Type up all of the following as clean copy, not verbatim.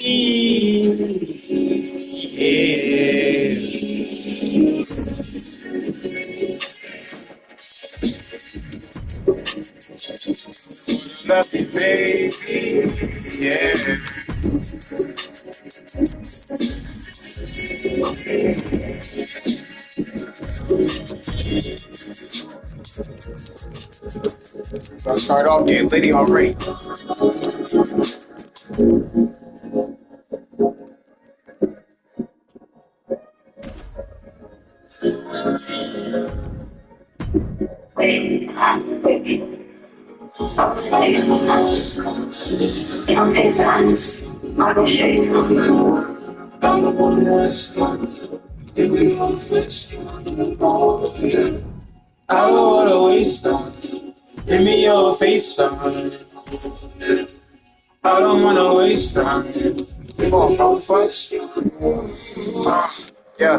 Love you, baby. Yeah. I'll start off getting litty already. I don't wanna waste time. Give me your face time. I don't wanna waste time. Come on, bro, first. Yeah.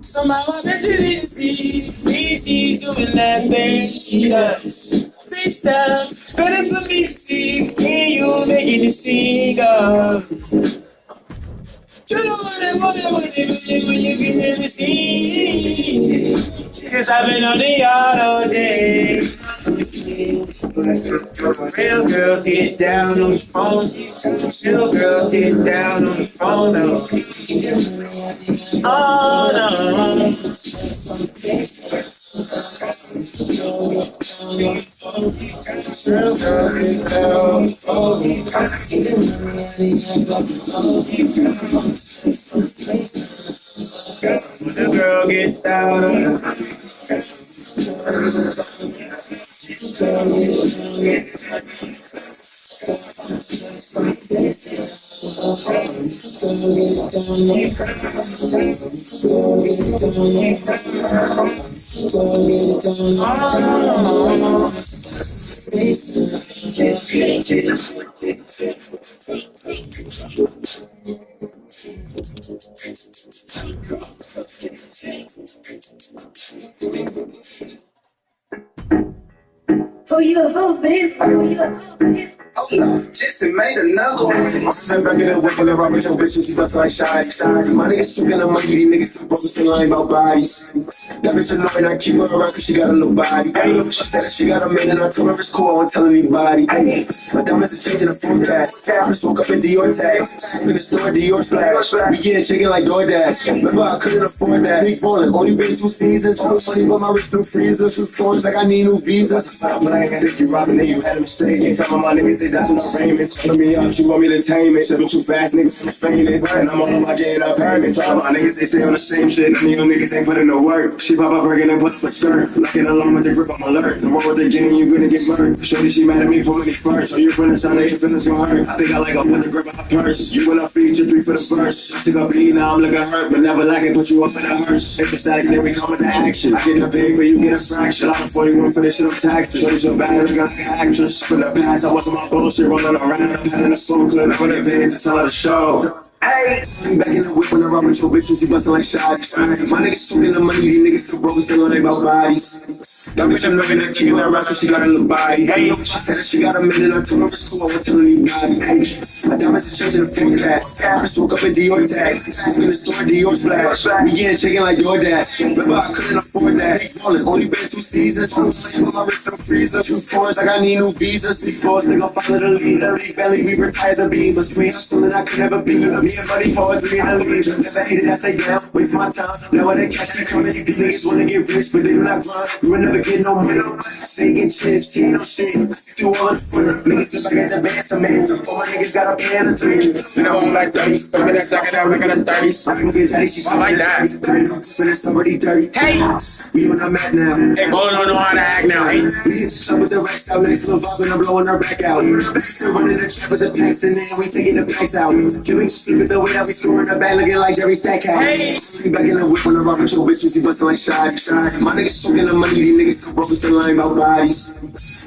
Somehow I bet you didn't see. She's doing that thing she does. Face time, better for me to see. Me and you making it sing up. You know what I want when you get in the scene. Cause I've been on the yard all day. Real girls get down on the phone. Real girls get down on the phone. Oh no. Real girls get down on the phone. The girl get down on the phone. Who you a fool for this? Who you a fool for this? Oh no, Jesse made another one. Step back in the whip and rock with your bitch and she bust like shy. My niggas talking the money, these niggas still focusing lying about bodies. That bitch annoying, I keep her around cause she got a little body. Ay, she said that she got a man and I told her it's cool, I won't tell anybody. Ay, my diamonds is changing the forecast. I just woke up in Dior tags. In the store, Dior splash. We getting chicken like DoorDash. Remember I couldn't afford that. Big ballin', only been 2 seasons. All the money but my wrist through freezers. 2 storms like I need new visas. When I ain't got this, you robbing and you had a mistake. Ain't some of my niggas say that's what I'm famous. Calling me up, she want me to tame it. Shipping too fast, niggas so fainted. And I'm on my getting up payments. All my niggas, they stay on the same shit. None of you niggas ain't putting no work. She pop up working and puts a skirt. Looking along with the grip, I'm alert. The more with the game, you gonna get murdered. Shorty, she mad at me for me first. So you finna try to get feelings gon' hurt. I think I like her with the grip of her purse. You when I feed you 3 for the verse. I took a beat, now I'm looking hurt. But never like it, put you up in a hearse. If it's static, then we come into action. I get a big, but you get a fraction. I'm 41 for this shit, I'm taxing. Shorty so bad, I got like an actress. From the past, I wasn't my bullshit. Rolling around, I'm patting the phone, clip for the vids, it's all the show. Ay, back in the whip when I rock with your bitch and she bustin' like shots. My niggas talking the money, these niggas still broke, still lying about bodies. That bitch I'm looking at, keeping her around cause she got a little body. Hey, she said that she got a man and I told her it's cool, I won't tell anybody. Ay, my diamonds is changing the forecast. I just woke up in Dior tags. In the store, Dior splash. We getting chicken like DoorDash. Remember I couldn't afford that. Big ballin', only been 2 seasons. Put my wrist in the freezer. 2 fours like I need new visas. 6 floors, nigga follow the lead. The league belly, we retired the beam. But sweet, hustling I could never be. Me and buddy poetry in the league. Never hated, I stay down. Wait for my time. Now when they catch me coming, these niggas wanna get rich, but they do not grind. You will never get no money. Singing chips, tea, no shit. Do all the fun. Niggas feel like I advance a man. All my niggas got a plan of 3. You know, I'm like 30. Look at that jacket out, look at that 30s. I like that. But it's already dirty. Hey! We on the mat now. Hey, boy, don't know how to act now. Hey. We hit the with the racks out. Next little vibe and I'm blowing her back out. Still running the trap with the packs in there. We taking the packs out. Killing sleep with the way that we scoring the back looking like Jerry Stackhouse. Hey! We back in the whip when I rock with your bitch and she bustin' like shots. My niggas talking the money, these niggas still broke, still lying about bodies.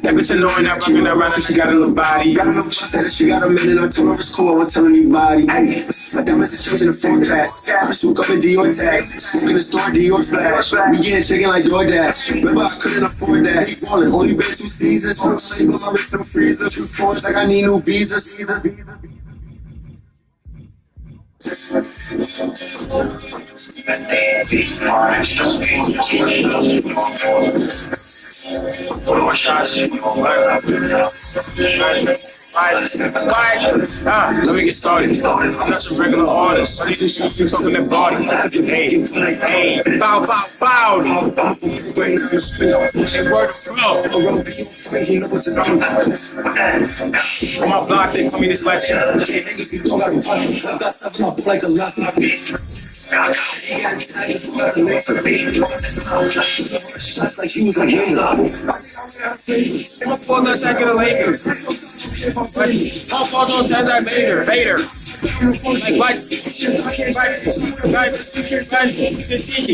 That bitch annoying, that rockin' around cause she got a little body. She said that she got a man and I told her it's cool, I won't tell anybody. Ay, my diamonds is changing the forecast. I just woke up in Dior tags. In the store, Dior splash. We getting chicken like DoorDash. Remember I couldn't afford that. Keep ballin', only been 2 seasons. Put my wrist in the freezer. 2 floors like I need new visas. More shots. Let me get started. I'm not your regular artist. You talking that body. Hey, bow, bow, bow. Hey, word on my block, they call me this last year. Like he was a winner. How far does that get a Lakers? How far does that Vader? Like,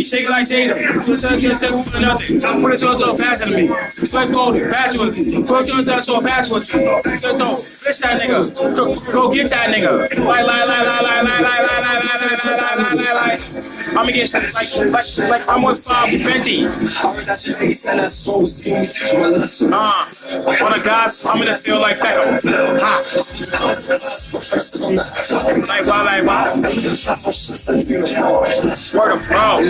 shake it like Jada. Take nothing. Put it to a pass at me. Like Goldie, pass with me. Put it to a pass with me. Fish that nigga. Go get that nigga. I'ma get like I'm with Fenty. On a gas, I'm gonna feel like Beckham. Like what? Word of bro.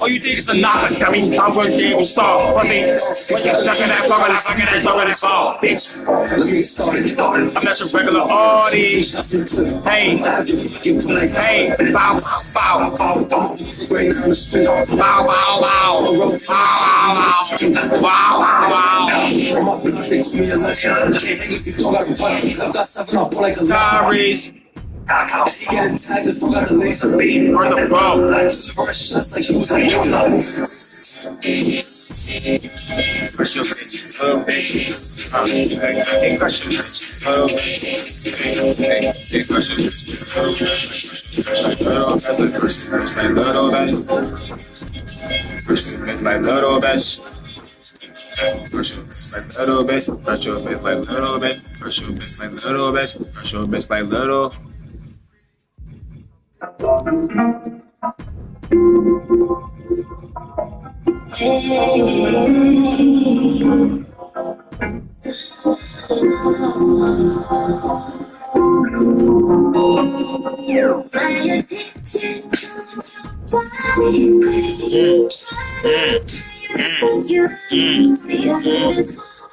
Oh, you think it's a knocker? I mean, I'm going to be soft. What you talking that ball, bitch? I'm not your regular artist. Hey, bow. Sorries. Word of bro. Crush your bitch, little bitch. Hey, crush your bitch, little bitch. Hey, crush your bitch, little bitch. Little bitch. Crush your bitch like little bitch. Crush your bitch like little bitch. Crush your bitch like little bitch. Crush your bitch like little bitch. Crush your bitch like little.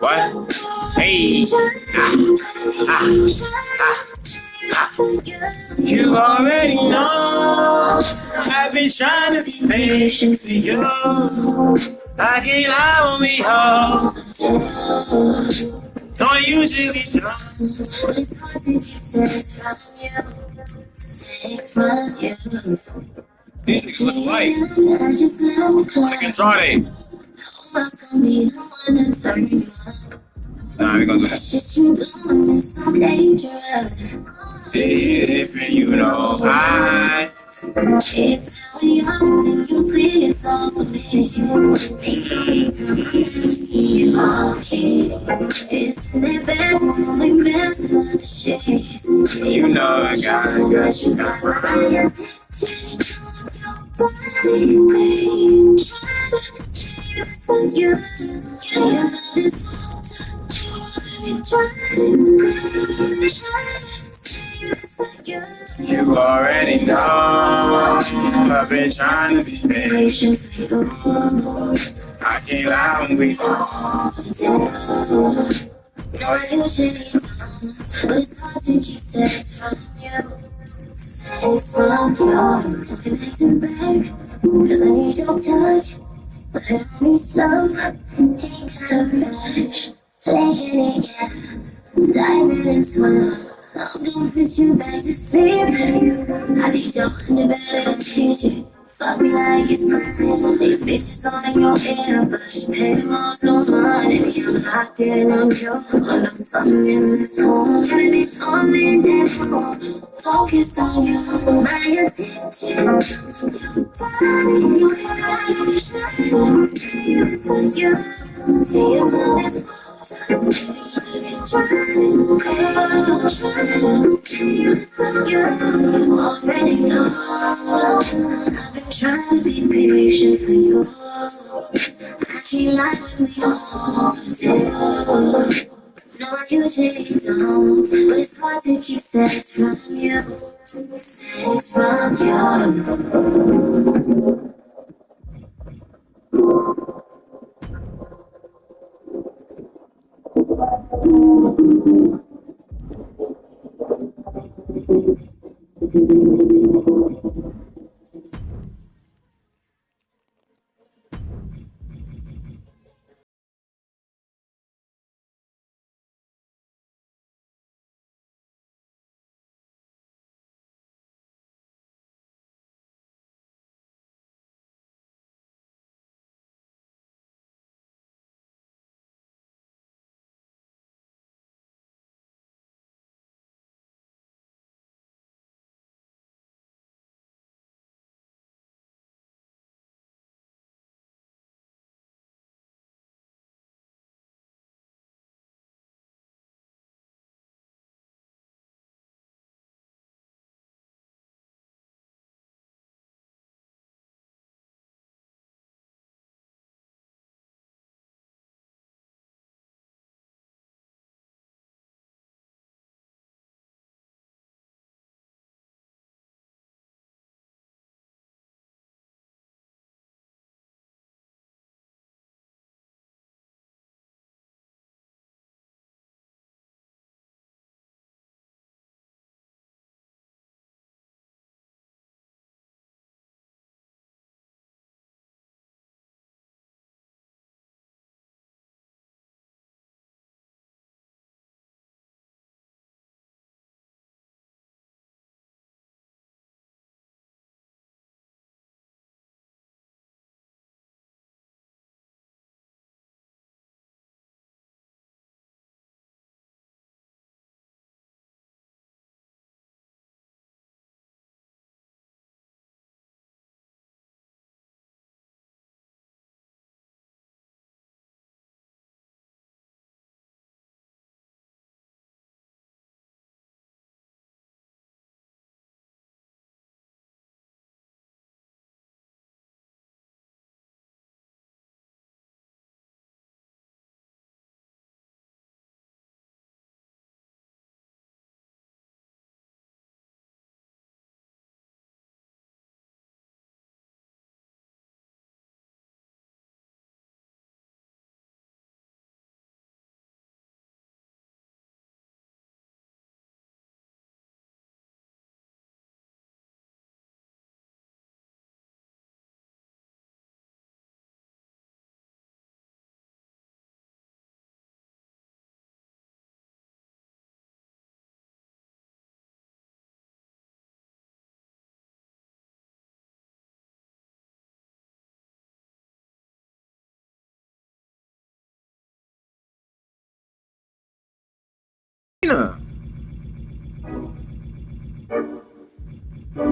What? Hey. You already know I've been trying to be patient for you. I can't lie when we hold. Don't usually do. These niggas look like Andrade. Nah, we gonna do that. If you know I. It's how young you see it's all for me. Isn't it better when we mess up the shades? You know I got you got You already know I've been trying to be patient. I can't lie when we fall. But it's hard to keep sex from you. Sex from you. Looking back, cause I need your touch. But I need slow. Ain't got a rush. Laying it down. Diving and swim. I'm gonna put you back to sleep. I need your underbelly and future. Fuck me like it's mine. These bitches all in your ear, but she pay them all no mind. And you're locked in on you. When I'm something in this room, and it's only that room. Focus on you, my attention. Your body, you have to try to stay with you. You know it's already know I've been trying to be patient for you. I can't lie when we all do. No you change on, but it's hard to keep sex from you. Sex from you.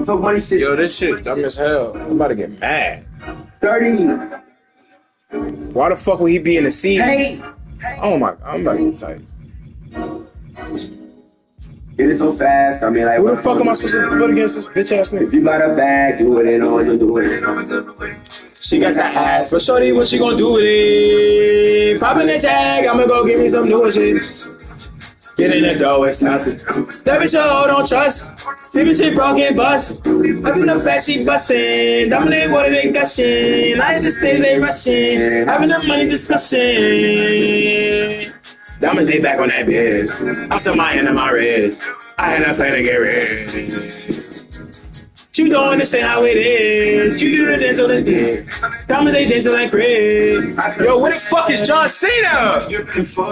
So money shit. Yo, this shit dumb as hell. I'm about to get mad. 30. Why the fuck would he be in the scene? Hey. Oh my, I'm about to get tight. Get it so fast. I mean, like, Who the fuck am I supposed to put against this bitch ass nigga? if you got a bag, do it. Ain't no one to do it. She got that ass, but shorty, what she gonna do with it? Popping the tag, I'ma go give me some new shit. Get in the dough, it's nothing. That bitch, I don't trust. This bitch, she broke and bust. I feel the fact she bustin'. Dominate what they gushing. I understand they rushing. Having the money discussion. Diamonds, they back on that bitch. I saw my hand in my wrist. I had a plan to get rich. You don't understand how it is. You do the dance on the dick. Diamonds, they dancing like Chris. Yo, where the fuck is John Cena?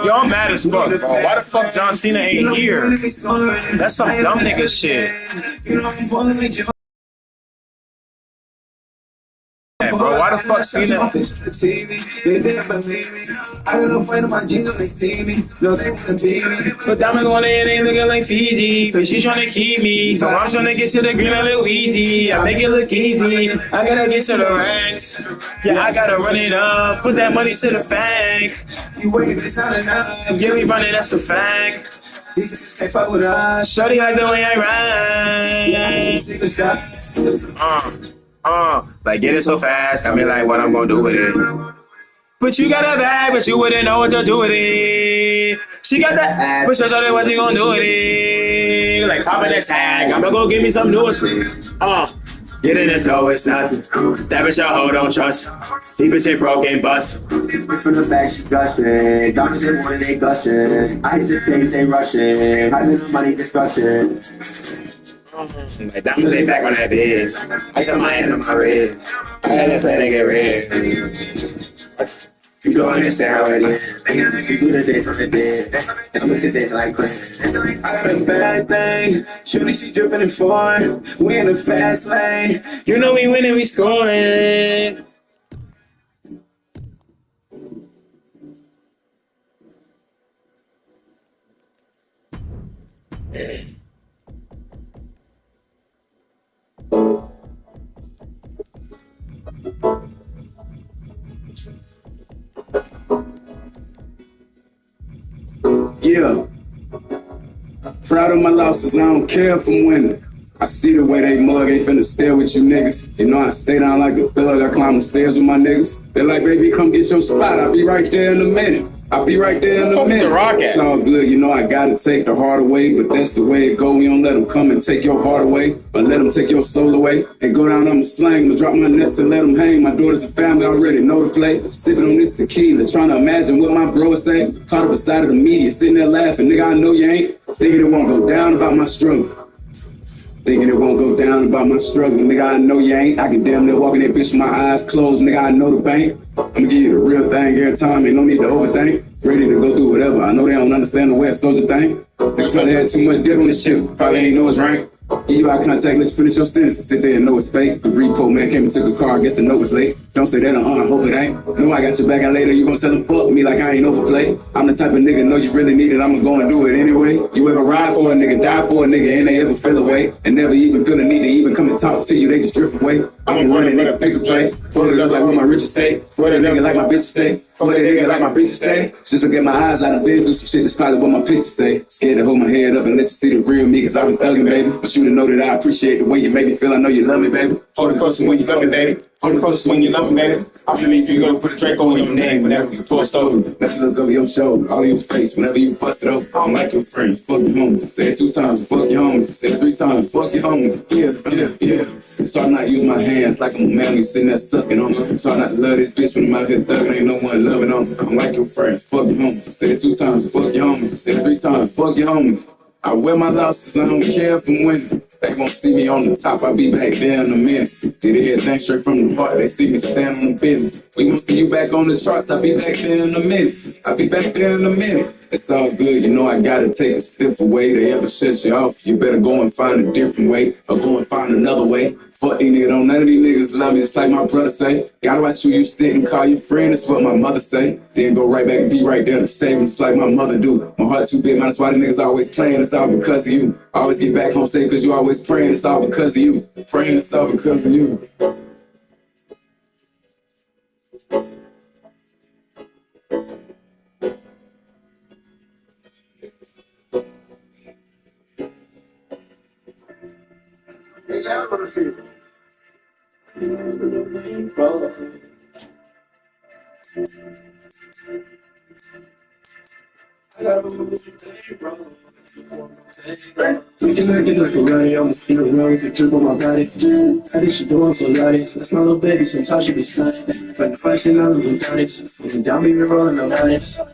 Yo, I'm mad as fuck, bro. Why the fuck John Cena ain't here? That's some dumb nigga shit. Bro, why the fuck Cena? But diamonds on it ain't looking like Fiji. Cause she tryna keep me. So I'm tryna get to the green like Luigi. I make it look easy. I gotta get to the ranks. Yeah, I gotta run it up. Put that money to the bank. You waiting, it's not enough. Yeah, we running, that's the fact. Shorty like the way I ride. Like get it so fast, I mean like what I'm gonna do with it. But you got a bag, but you wouldn't know what to do with it. She got that ass, but so what you gonna do with it? Like popping that tag, I'ma go get me some news. Get in the door, it's nothing. That bitch a hoe, don't trust. Keep it shit broke, ain't bust. From the back, she gushing. Doctors they want it, they gushing. I hit this game, they rushing. I did the money discussion. Like diamonds ain't back on that bitch. I shot my hand on my wrist. I had that play to get rid. You don't understand how it is. You do the days on the dead. I'm gonna sit there like Quinn. I got a bad thing. Shooty, she dripping in foreign. We in the fast lane. You know we winning, we scoring. Yeah. Proud of my losses, I don't care if I'm winning. I see the way they mug, ain't finna stare with you niggas. You know I stay down like a thug, I climb the stairs with my niggas. They're like, baby, come get your spot, I'll be right there in a minute. I'll be right there in a minute. It's all good, you know I gotta take the heart away, but that's the way it go. We don't let them come and take your heart away, but let them take your soul away. And go down on the slang, but drop my nets and let them hang. My daughters and family already know the play. Sipping on this tequila, trying to imagine what my bro would say. Caught up beside of the media, sitting there laughing, nigga, I know you ain't. Thinking it won't go down about my struggle. Thinking it won't go down about my struggle. Nigga, I know you ain't. I can damn near walk in that bitch with my eyes closed. Nigga, I know the bank. I'ma give you the real thing every time. Ain't no need to overthink. Ready to go through whatever. I know they don't understand the way a soldier think. They probably had too much dip on this shit. Probably ain't know it's rank. Give you eye contact, let you finish your sentence. Sit there and know it's fake. The repo man came and took a car, guess the note was late. Don't say that, I hope it ain't. Know I got your back and later you gon' tell them fuck me like I ain't overplay. I'm the type of nigga, know you really need it, I'ma go and do it anyway. You ever ride for a nigga, die for a nigga, and they ever feel away. And never even feel the need to even come and talk to you, they just drift away. I'ma run a nigga, pick a play. Fuck it up like what my riches say. Fuck that nigga like my bitches say. Fuck that nigga like my bitches say. Just look at my eyes, I done been through some shit, that's probably what my pictures say. Scared to hold my head up and let you see the real me, cause I've been thugging, baby. But you to know that I appreciate the way you make me feel, I know you love me, baby. Hold it close when you love me, baby. Hold it close when you love me, baby. I believe you gonna put a Draco on your name whenever you post over. Let you look over your shoulder, all your face, whenever you bust it over. I don't like your friends, fuck your homies. Say it 2 times, fuck your homies. Say it 3 times, fuck your homies. Yeah. Try not to use my hands like I'm a man, we sitting there sucking on them. Try not to love this bitch when I'm out here thugging, ain't no one loving on me. I don't like your friends, fuck your homies. Say it 2 times, fuck your homies. Say it 3 times, fuck your homies. I wear my losses, I don't care if I'm winning. They won't see me on the top, I'll be back there in a minute. Did everything straight from the heart, they see me stand on the business. We gon' see you back on the charts, I'll be back there in a minute. I'll be back there in a minute. It's all good, you know I gotta take a step away. They ever shut you off, you better go and find a different way. Or go and find another way. Fuck these niggas, don't none of these niggas love me, just like my brother say. Gotta watch who you sit and call your friend, that's what my mother say. Then go right back and be right there to save them, just like my mother do. My heart too big, man, that's why the niggas always playing, it's all because of you. Always get back home safe, cause you always praying, it's all because of you. Praying, it's all because of you. Looking like it looks alright, I'm feeling wrong with the drip on my body. I think she doing so light. That's my little baby, sometimes she be stunning. But the fight can all without it. And down me rolling the lights. I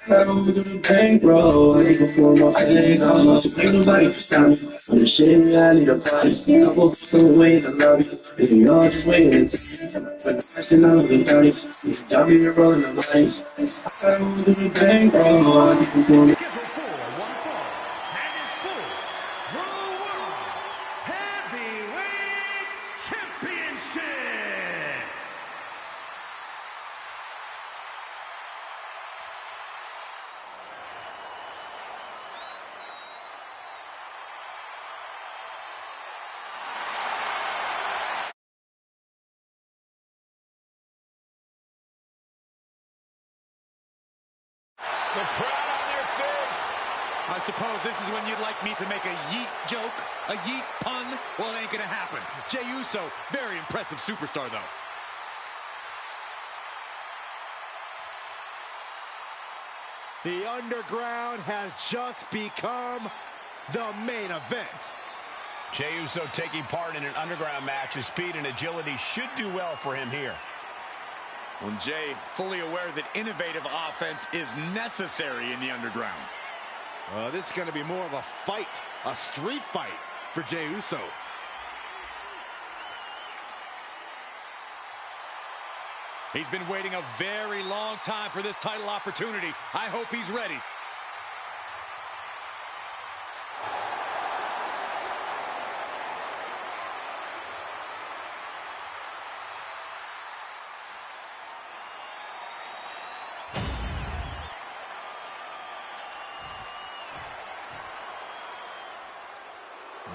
gotta move to the bankroll. I need to form my thing. Ain't nobody to stop me. I'm the shit, I need a party. I woke up some ways I love you. And we all just waiting to see. But the fight can all without it. Down me rolling the lights. I gotta move to the bankroll. I need to form my The crowd on their feet. I suppose this is when you'd like me to make a yeet joke, a yeet pun. Well, it ain't gonna happen. Jey Uso, very impressive superstar, though. The underground has just become the main event. Jey Uso taking part in an underground match. His speed and agility should do well for him here. When Jey fully aware that innovative offense is necessary in the underground. This is going to be more of a fight, a street fight for Jey Uso. He's been waiting a very long time for this title opportunity. I hope he's ready.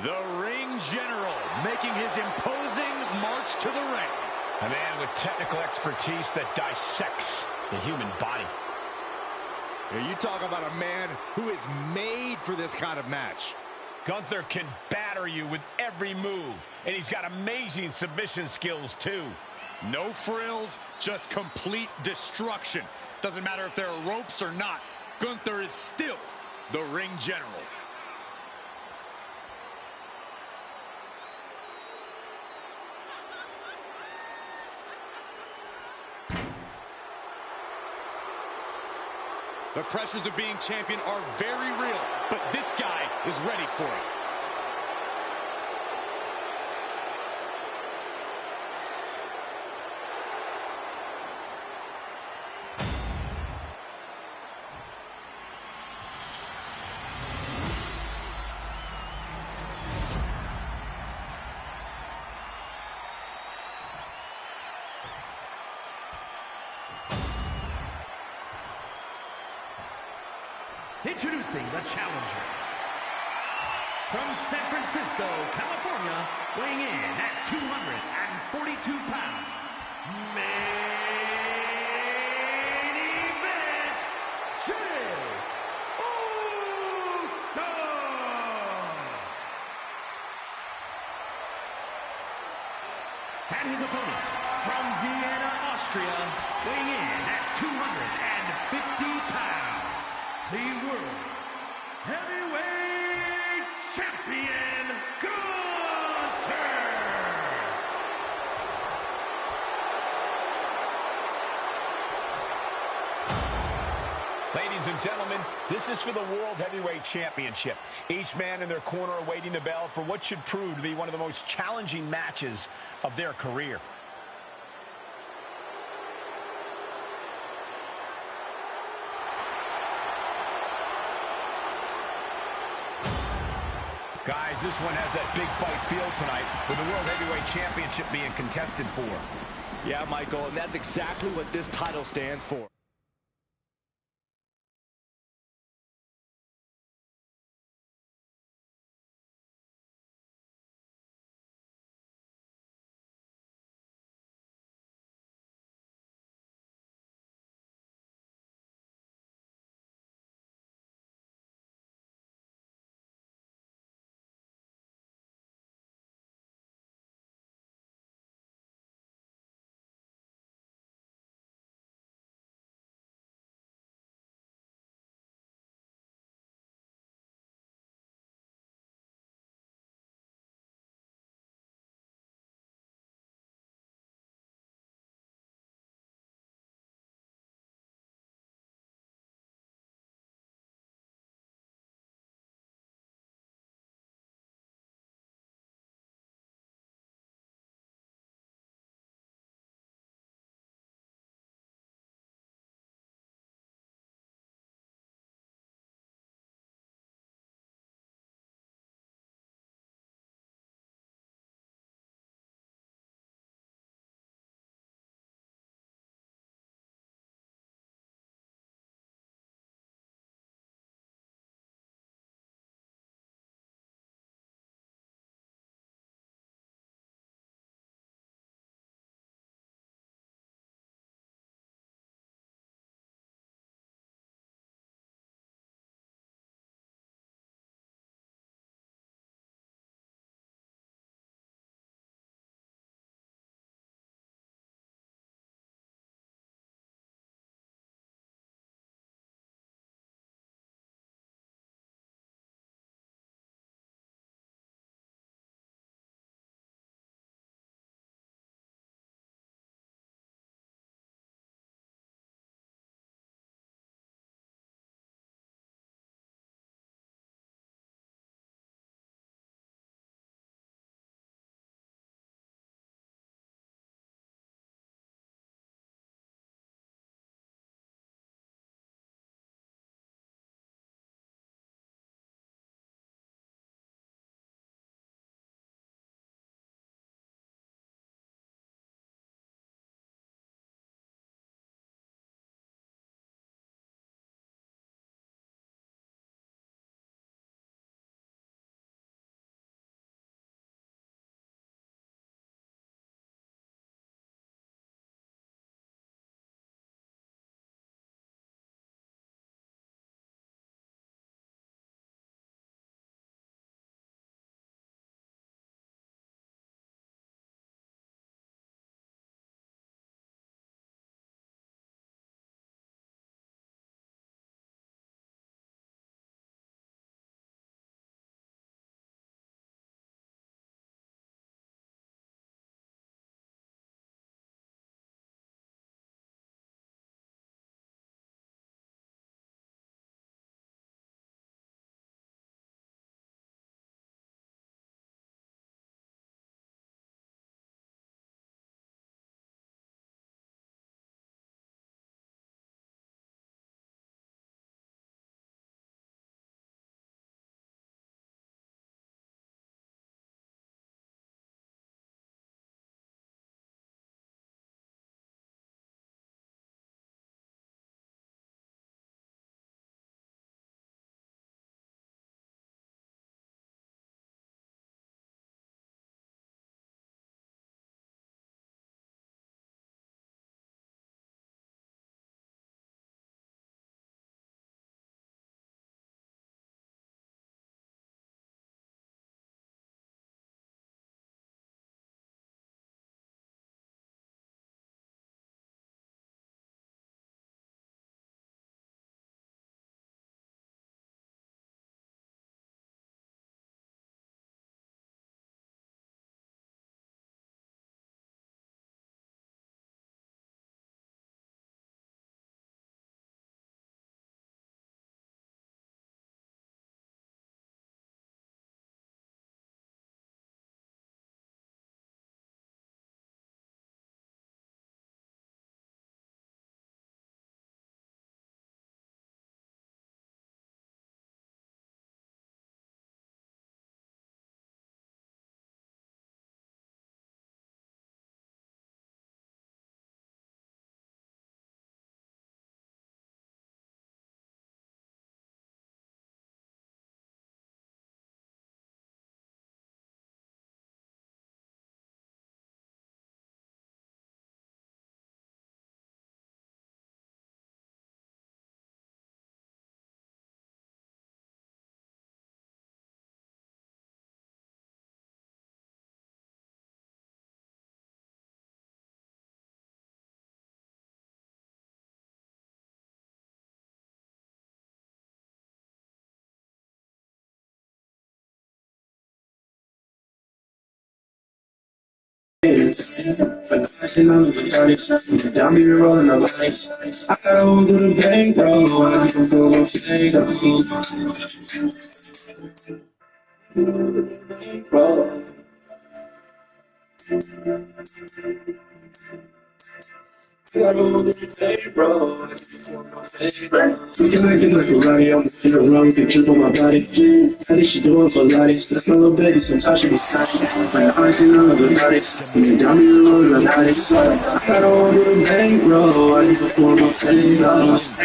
The Ring General making his imposing march to the ring. A man with technical expertise that dissects the human body. Here you talk about a man who is made for this kind of match. Gunther can batter you with every move, and he's got amazing submission skills too. No frills, just complete destruction. Doesn't matter if there are ropes or not. Gunther is still the Ring General. The pressures of being champion are very real, but this guy is ready for it. Introducing the challenger. From San Francisco, California, weighing in at 242 pounds. Main event, Jey Uso! And his opponent, from Vienna, Austria, weighing in at 250 pounds. The World Heavyweight Champion, Gunther! Ladies and gentlemen, this is for the World Heavyweight Championship. Each man in their corner awaiting the bell for what should prove to be one of the most challenging matches of their career. Guys, this one has that big fight feel tonight, with the World Heavyweight Championship being contested for. Yeah, Michael, and that's exactly what this title stands for. For the second I was a dirty, down me rolling the lights. I gotta hold to the bank, bro. I can go off the bank, bro. Looking like a Ferrari, I'm in a run, get drip on my body. I think she doing for Lotties. That's my little baby, sometimes she be snotty. Like $100 a Lotties. When you down me, you roll the Lotties. I got all the bank, bro. I need to form my thing, ain't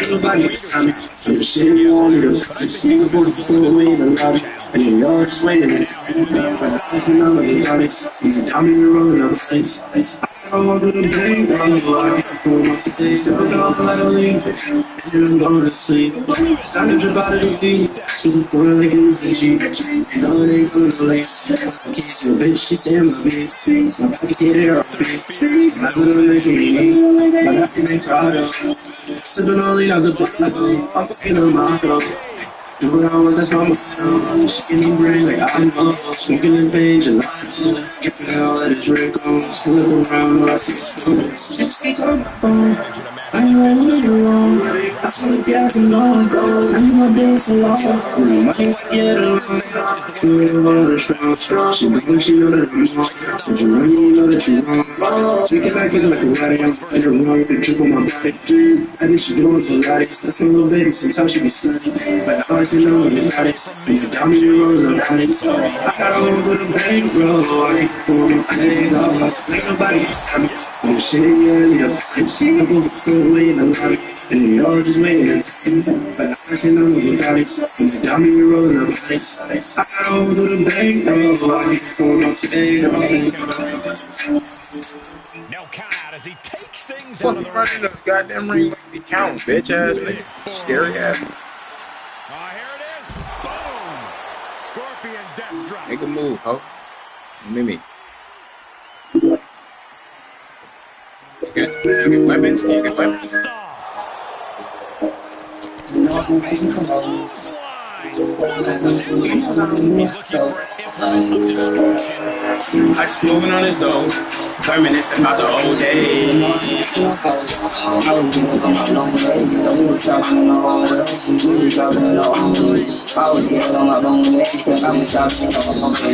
nobody beside me. The shit you want me to fight. You can put the food away in the lobby. And you're just waiting. For the $100 a Lotties. When you down me, you roll the Lotties. I got all the bank, bro. I need to form my thing. So I'm like a lean. And I'm going to sleep. It's time to drip out of the deep. Super fun like it was the Jeep. And all it ain't for the lace. I can't see a bitch, she's in my face. I'm back to see her off the base. My little legs are eating. My nasty ain't proud of. Sipping all the other books like I'm fucking on my throat. Do what I want, that's my motto. She can eat brain like I know. Smoking in pain, gelato. Dripping all of this red gold. Still look around while I see the stories. She on my phone. I ain't right with you wrong. I saw the gas and long ago. I need my bills so long. Money to get along. She really wanna strong. She think she know that I'm wrong. But you really know that you're wrong. She can act like a Roddy. I'm in the wrong with the drip on my body. I think she doing for Lotties. That's my little baby. Sometimes she be slutty. But all I can know is the Lotties. When you down me, you roll the Lotties. I got a hold with a bank, bro. I can perform my thing. Ain't nobody beside me. When the shit you need a bitch. I'm going to throw away in the lobby. And you're all just waiting and seeing. But I can know it's the Lotties. When you down me, you roll the Lotties. I got a hold with a bank, bro. I can perform my thing. No count out as he takes things out Fucking of the running the goddamn ring like the count, bitch ass nigga. Scary ass. here it is. Boom. Scorpion death drop. Make a move, ho. Mimi. You get weapons? Can you get weapons? I smoking on his dough, reminiscing about the old days. I was getting on my bone, yeah, she said I'm shopping.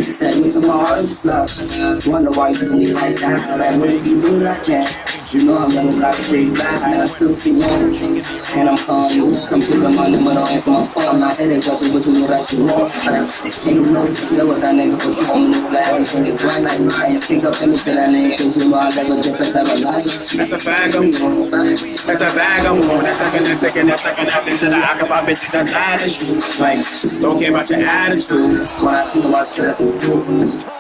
She said, you come on, I'm just lost. Wonder why you do me like that. Like, what did you do like that? You know I'm gonna like a big bag. I still feel young. And I'm calling you. Come to the money, but don't answer my phone. My head is up, but you look like you lost. Ain't you know, there was that nigga, but you want me to flag. Everything is right like mine. Think up any to that nigga, cause you know I got a difference of a life. That's a bag I'm on. That's a bag I'm on. That's like a second into the occupy bitches that died at you. Like, don't care about your attitude. When I feel myself,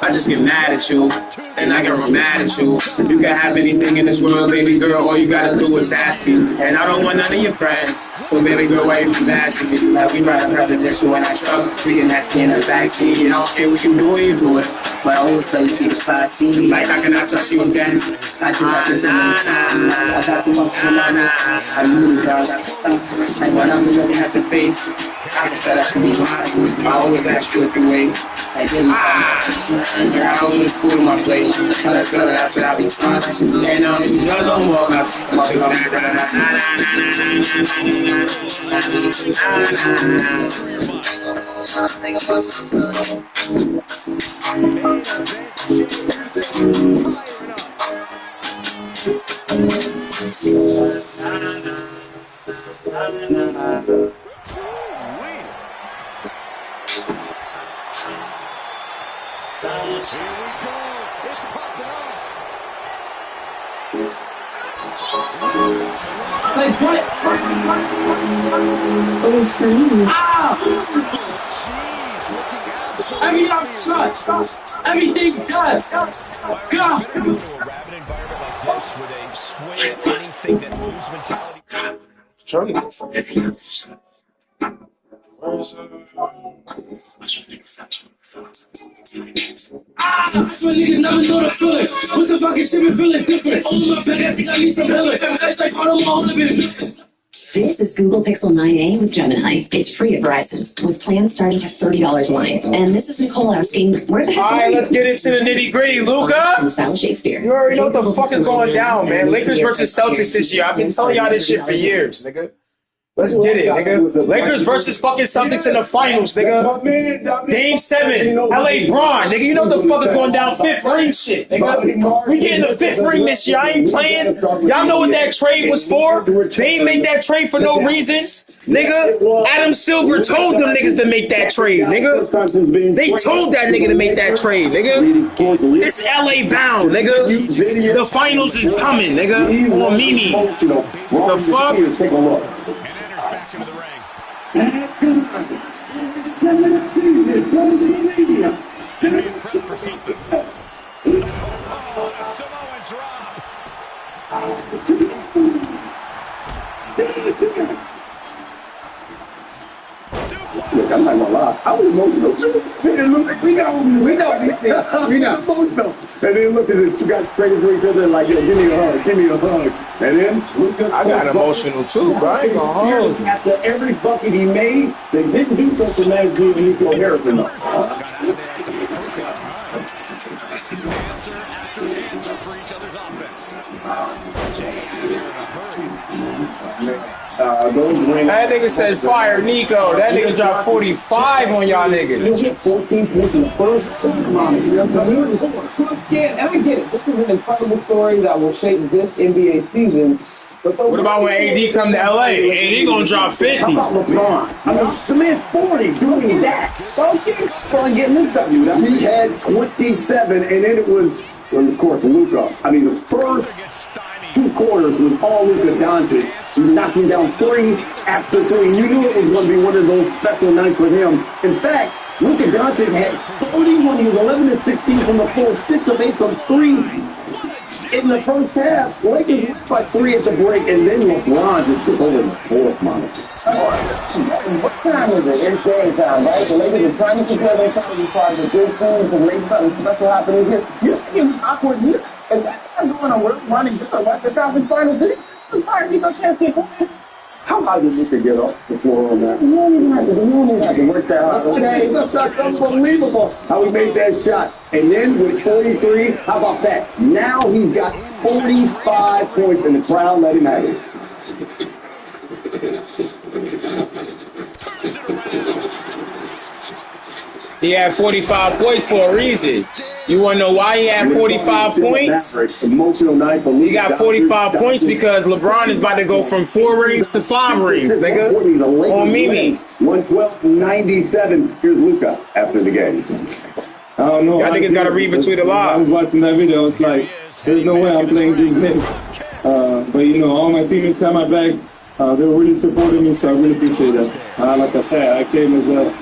I just get mad at you. And I get real mad at you. You can have anything in this world, baby girl. All you gotta do is ask me. And I don't want none of your friends. So baby girl, why you keep asking me? Like we ride a presidential in our truck. We can ask me in the backseat. And I don't care what you do when you do it. but I always say you keep the class C. Like how can I trust you again? I do not just I got too much fun. I really got some. And when I'm looking at your face, I can tell that you be mine. I always ask you if you wait. I didn't. I don't need food on my plate. Tell that girl that I'll be fine. And you don't walk out. Here we go. It's popping off. Like what? Oh, Celine. Ah! Every I'm shot. Everything's done. Go! A rabid environment like this with a swing anything that moves mentality. Ah! That's what niggas never know the feeling. What's the fucking shit been feeling different? Oh my back, I think I need some healing. It's like all the long living. This is Google Pixel 9a with Gemini. It's free at Verizon with plans starting at $30 a line. And this is Nicole asking, where the heck All are right, you? let's get into the nitty gritty. Luca, In style Shakespeare. you already know what the fuck is going down, man. Lakers versus Celtics this year. I've been telling y'all this shit for years, nigga. Let's get it, nigga. Lakers versus fucking Celtics in the finals, nigga. Game 7, LA Bron, nigga. You know what the fuck is going down? 5th ring shit, nigga. We getting the 5th ring this year. I ain't playing. Y'all know what that trade was for? They ain't make that trade for no reason, nigga. Adam Silver told them niggas to make that trade, nigga. They told that nigga to make that trade, nigga. It's LA bound, nigga. The finals is coming, nigga. On Mimi. The fuck? And enters back into the ring. Being prepped for something. Oh, a Samoan drop. Look, I'm not gonna lie. I was emotional too. We know. Emotional. And then look at this. You guys trading for each other like, yo, give me a hug. And then I got emotional too, bro. I ain't gonna hold you. After every bucket he made, they didn't do something that good and Nico Harrison though. Answer after answer for each other's offense. Jay out here in a hurry. That nigga said fire Nico. That nigga dropped 45 on y'all niggas. 14 points in the first. Yeah, and I get it. This is an incredible story that will shape this NBA season. What about when AD come to LA? AD gonna drop 50. How about LeBron? I mean, the man's 40 doing that. So getting this W. He had 27, and then it was, well, of course, Luka. I mean, the first 2 quarters was all Luka Doncic. He knocked him down 3 after 3. You knew it was going to be one of those special nights for him. In fact, Luka Doncic had 31. He was 11 of 16 from the floor, 6 of 8 from 3. In the first half, Lakers went by 3 at the break, and then LeBron just took over the fourth, man. What time is it? It's game time, right? The Lakers are trying to secure their something part of the good thing to make something special happen here. You're seeing awkward here, and that's not going to work running just a Western Conference Finals. It's hard to get no chance to get. How high did Luka get off the floor on that? You don't even have to work that hard. Okay, that's unbelievable how he made that shot. And then with 43, how about that? Now he's got 45 points, and the crowd let him have it. He had 45 points for a reason. You want to know why he had 45 points? Emotional night for He got 45 points because LeBron is about to go from 4 rings to 5 rings, nigga. On Mimi. 112-97. Here's Luka after the game. I don't know. Y'all niggas got to read between the I was lines. watching that video. It's like, there's no way I'm playing these minutes. But, you know, all my teammates had my back. They were really supporting me, so I really appreciate that. Like I said, I came as a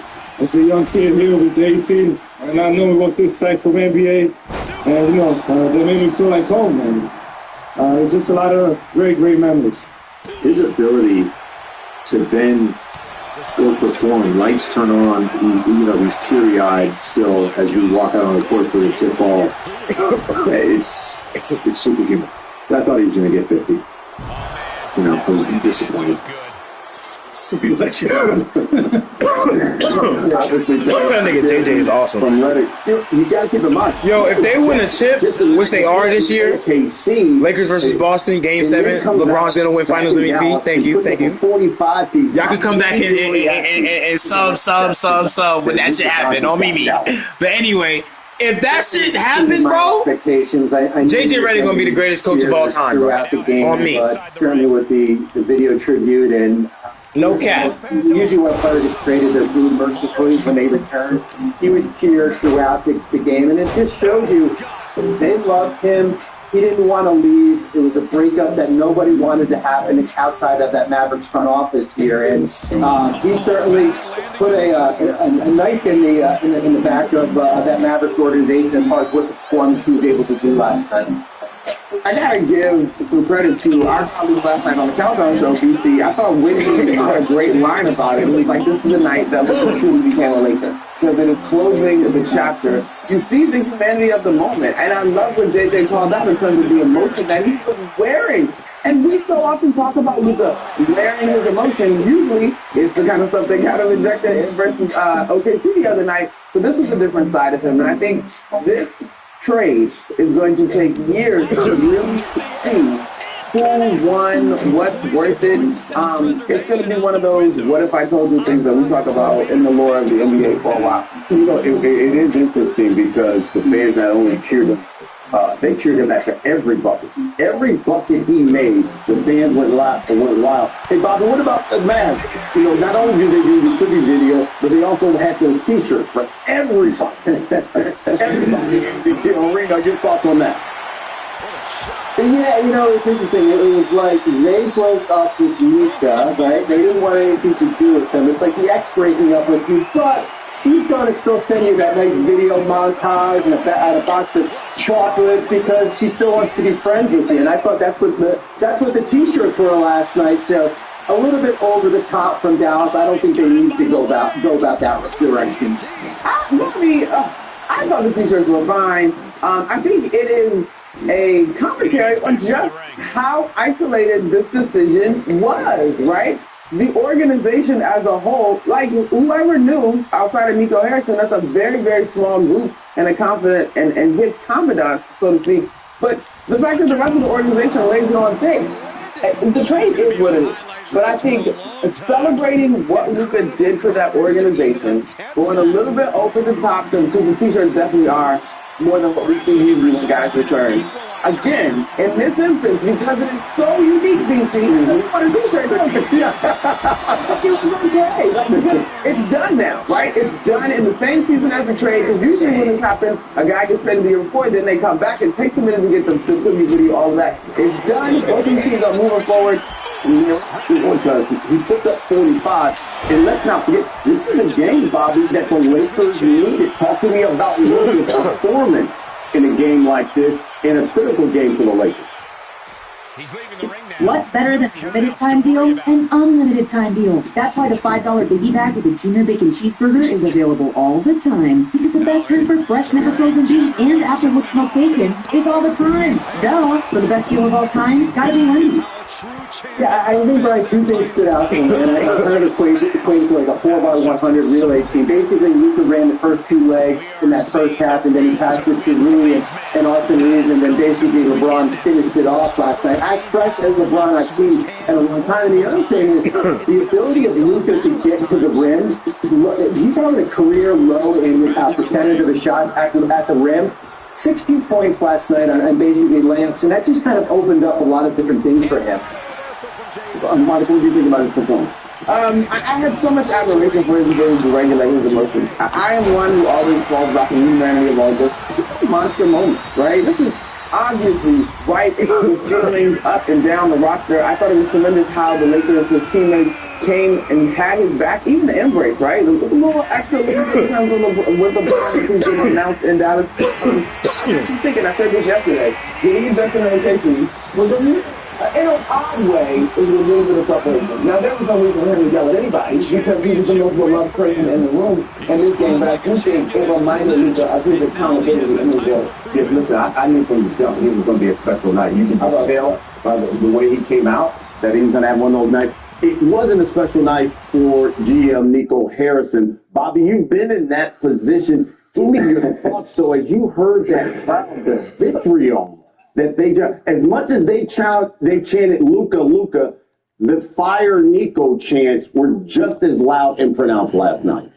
young kid here with 18, and I know what to expect from NBA. And, you know, they made me feel like home, man. It's just a lot of great, great memories. His ability to then go perform, lights turn on, he's teary-eyed still as we walk out on the court for the tip ball. It's superhuman. I thought he was going to get 50. I was disappointed. That nigga JJ is awesome. From Reddit, you gotta keep in mind. Yo, if they win a chip, which they are this year, Lakers versus Boston, Game 7, LeBron's gonna win Finals MVP. Thank you. 45 pieces. Y'all can come back and sub when that shit happen on Mimi. But anyway, if that shit happen, bro, JJ Redick gonna be the greatest coach of all time, bro. On me. Certainly with the video tribute and no cap. Usually when players have created their food mercifully when they return, he was here throughout the game. And it just shows you they loved him. He didn't want to leave. It was a breakup that nobody wanted to happen outside of that Mavericks front office here. And he certainly put a knife in the back of that Mavericks organization as far as what performance he was able to do last night. I gotta give some credit to our colleague last night on the Countdown Show, BC. I thought Whitney had a great line about it. It was like, this is the night that Luka truly became a Laker. because it is closing the chapter. You see the humanity of the moment, and I love what JJ called out in terms of the emotion that he was wearing. And we so often talk about Luka wearing his emotion. Usually, it's the kind of stuff they kind of injected in versus OKC the other night. But this was a different side of him, and I think this trade is going to take years to really see who won, what's worth it. It's going to be one of those what if I told you things that we talk about in the lore of the NBA for a while. You know, it is interesting because the fans not only cheered him, they cheered him after every bucket. Every bucket he made, the fans went wild. Hey, Bobby, what about the mask? You know, not only did they do the tribute video, but they also had those T-shirts for everybody. Everybody. You know, Reno, your thoughts on that? Yeah, you know, it's interesting. It was like they broke up with Luka, right? They didn't want anything to do with him. It's like the ex breaking up with you, but she's going to still send you that nice video montage and a box of chocolates because she still wants to be friends with you. And I thought that's what the T-shirts were last night. So a little bit over the top from Dallas. I don't think they need to go about that direction. I thought the T-shirts were fine. I think it is a commentary on just how isolated this decision was, right? The organization as a whole, like whoever knew outside of Nico Harrison, that's a very, very small group and a confident and his confidants, so to speak. But the fact that the rest of the organization lays it on thick, the trade is what it is. But I think celebrating what Luka did for that organization, going a little bit over the top, because the T-shirts definitely are more than what we see usually when guys return. Again, in this instance, because it is so unique, DC, what a T-shirt. It was okay. Like, it's done now, right? It's done in the same season as the trade. Because usually when this happens, a guy gets traded the year before, then they come back and takes a minute to get the tribute video, all of that. It's done. Both these teams are moving forward. You know, he puts up 45, and let's not forget, this is a game, Bobby, that the Lakers needed. Talk to me about Luka's performance in a game like this, in a critical game for the Lakers. He's leaving the ring now. What's better than a limited time deal? An unlimited time deal. That's why the $5 biggie bag with a junior bacon cheeseburger is available all the time. Because the best drink for fresh, never frozen beef and Applewood smoked bacon is all the time. Duh. For the best deal of all time, gotta be Wendy's. Yeah, I think, Brian, two things stood out to me, and I heard it equated to like a 4x100 relay team. Basically, Luka ran the first two legs in that first half, and then he passed it to Rui and Austin Reeves, and then basically LeBron finished it off last night. As fresh as LeBron I've seen in a long time. And the other thing is the ability of Luka to get to the rim. He's having a career low in percentage of his shots at the rim. 16 points last night on basically layups, and that just kind of opened up a lot of different things for him. Monica, what do you think about his performance? I had so much admiration for his ability to regulate his emotions. I am one who always falls back in the humanity of all this. This is a monster moment, right? This is obviously right with feelings up and down the roster. I thought it was tremendous how the Lakers, his teammates, came and had his back, even the embrace, right? There was a little extra in terms of with the who's been announced in Dallas. I'm thinking, I said this yesterday, did he invest in OKC? Was it in an odd way, it was a little bit of preparation. Now, there was no reason for him to yell at anybody because he was the most beloved person in the room in this game, but I do think it reminded me I think the accountability in the game. Yeah, listen, I knew from the jump he was going to be a special night. You can tell by the way he came out that he was going to have one of those nights. It wasn't a special night for GM Nico Harrison. Bobby, you've been in that position. Give me your thoughts. So as you heard that crowd, the vitriol that they just, as much as they chanted Luka, Luka, the fire Nico chants were just as loud and pronounced last night.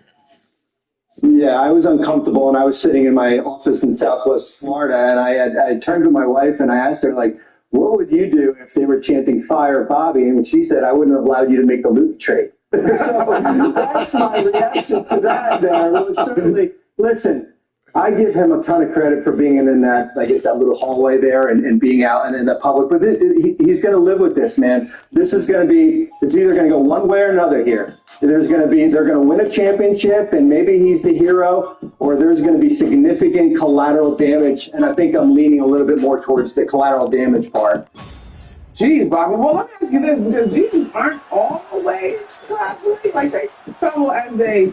Yeah, I was uncomfortable, and I was sitting in my office in Southwest Florida, and I turned to my wife and I asked her, like, what would you do if they were chanting fire Bobby? And she said, I wouldn't have allowed you to make the Luka trade. So that's my reaction to that there. Well, certainly, listen, I give him a ton of credit for being in that, I guess, that little hallway there and being out and in the public. But he's going to live with this, man. This is going to be, it's either going to go one way or another here. They're going to win a championship, and maybe he's the hero, or there's going to be significant collateral damage. And I think I'm leaning a little bit more towards the collateral damage part. Geez, Bobby. Well, let me ask you this, because these aren't always traveling. Like, they travel as they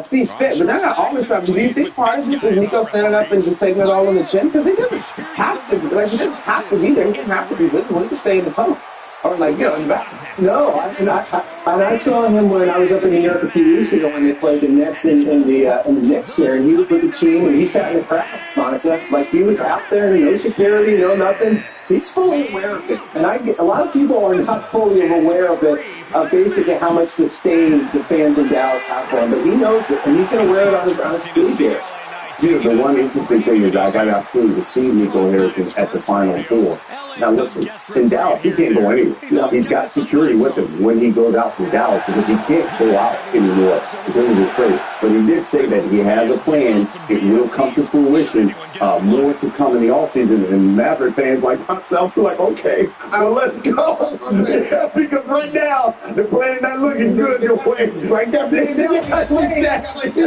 see fit, but they're not always traveling. Do you think part of this is Nico standing up and just taking it all on the chin? Because he doesn't have to, like, he doesn't have to be there. He doesn't have to be visible. He can stay in the tunnel. Or, like, in the back. No, I saw him when I was up in New York a few weeks ago when they played the Nets in the Knicks there, and he was with the team and he sat in the crowd, Monica. Like, he was out there, no security, no nothing. He's fully aware of it, and a lot of people are not fully aware of it. Basically, how much disdain the fans in Dallas have for him, but he knows it, and he's going to wear it on his sleeve here. Dude, the one interesting thing is I got an opportunity to see Nico Harrison at the Final Four. Now listen, in Dallas, he can't go anywhere. He's got security with him when he goes out from Dallas because he can't go out anymore because of this trade. But he did say that he has a plan. It will come to fruition. More to come in the offseason. And Maverick fans like myself are like, okay, well, let's go. Yeah, because right now, the plan not looking good your way. Right now, exactly.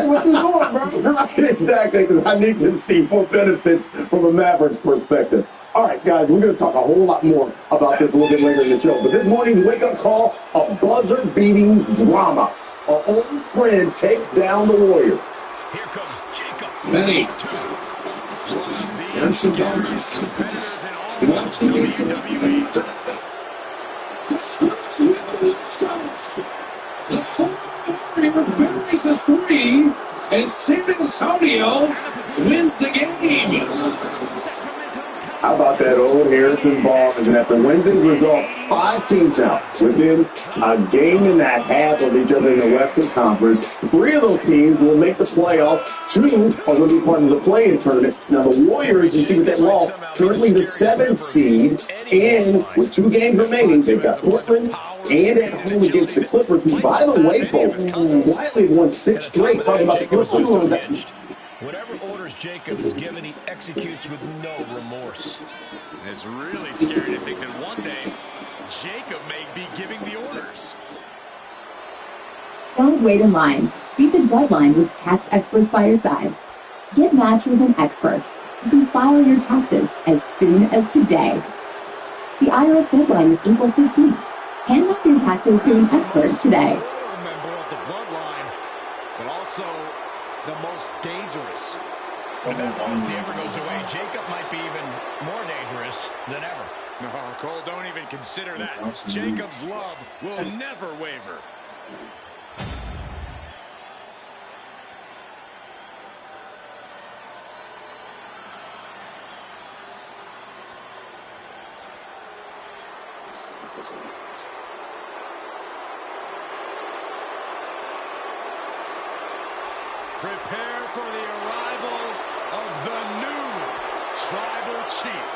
What you doing, bro? Exactly, because I need to see more benefits from a Mavericks perspective. All right, guys, we're going to talk a whole lot more about this a little bit later in the show. But this morning's wake-up call, a buzzer-beating drama. Our old friend takes down the Warriors. Here comes Jacob. Many. These scariest competitors in all of WWE. The Warrior buries a three, and San Antonio wins the game. How about that old Harrison Ball? And after Wednesday's result, 5 teams now within a game and a half of each other in the Western Conference. 3 of those teams will make the playoff. 2 are going to be part of the play-in tournament. Now the Warriors, you see with that loss, currently the 7th seed, and with 2 games remaining, they've got Portland and at home against the Clippers, who, by the way, folks, quietly won 6 straight. Talking about the Clippers. Whatever orders Jacob is given, he executes with no remorse. It's really scary to think that one day Jacob may be giving the orders. Don't wait in line. Beat the deadline with tax experts by your side. Get matched with an expert who can file your taxes as soon as today. The IRS deadline is April 15th. Hand up your taxes to an expert today. A member of the bloodline, but also the most dangerous. If that loyalty ever goes away, Jacob might be even more dangerous than ever. No, Cole, don't even consider that. Jacob's love will never waver. Prepare for the arrival of the new Tribal Chief.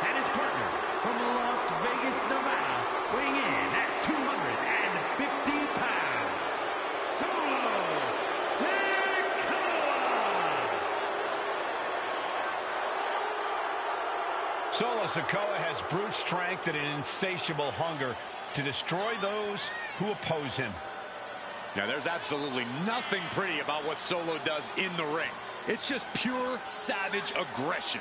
And his partner from Las Vegas, Nevada, weighing in at 250 pounds, Solo Sikoa. Solo Sikoa has brute strength and an insatiable hunger to destroy those who oppose him. Now, there's absolutely nothing pretty about what Solo does in the ring. It's just pure savage aggression.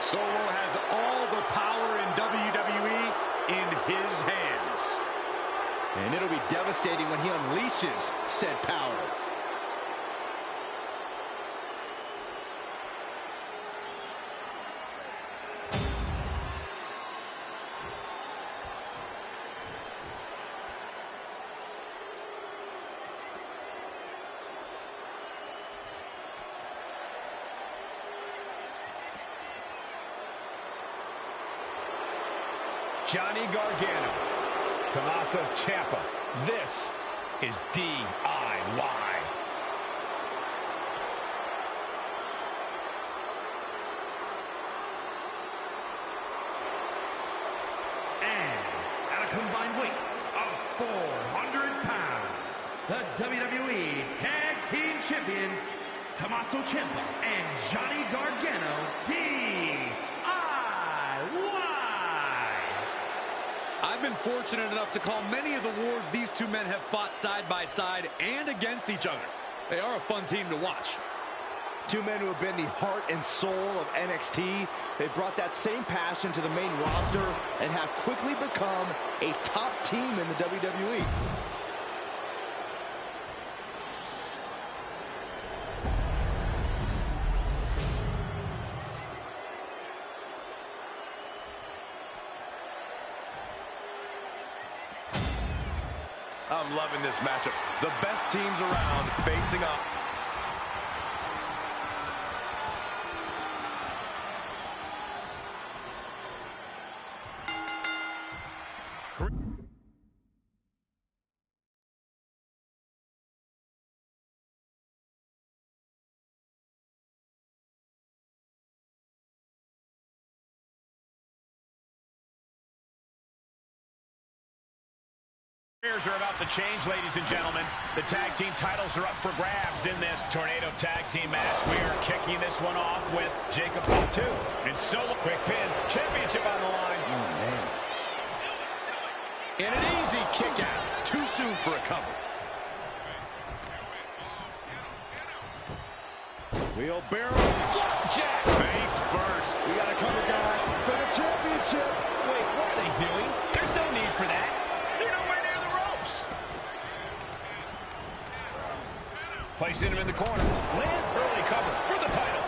Solo has all the power in WWE in his hands. And it'll be devastating when he unleashes said power. Johnny Gargano, Tommaso Ciampa. This is DIY. Combined weight of 400 pounds, the WWE Tag Team Champions, Tommaso Ciampa and Johnny Gargano, DIY. I've been fortunate enough to call many of the wars these two men have fought side by side and against each other. They are a fun team to watch. Two men who have been the heart and soul of NXT. They brought that same passion to the main roster and have quickly become a top team in the WWE. I'm loving this matchup. The best teams around facing up. Careers are about to change, ladies and gentlemen. The tag team titles are up for grabs in this Tornado Tag Team match. We are kicking this one off with Jacob Fatu. And solo quick pin, championship on the line. Oh, man. And an easy kick out. Too soon for a cover. Wheelbarrow, flapjack. Face first. We got to cover, guys, for the championship. Wait, what are they doing? There's no need for that. They're nowhere near the ropes. Placing him in the corner. Lands early cover for the title.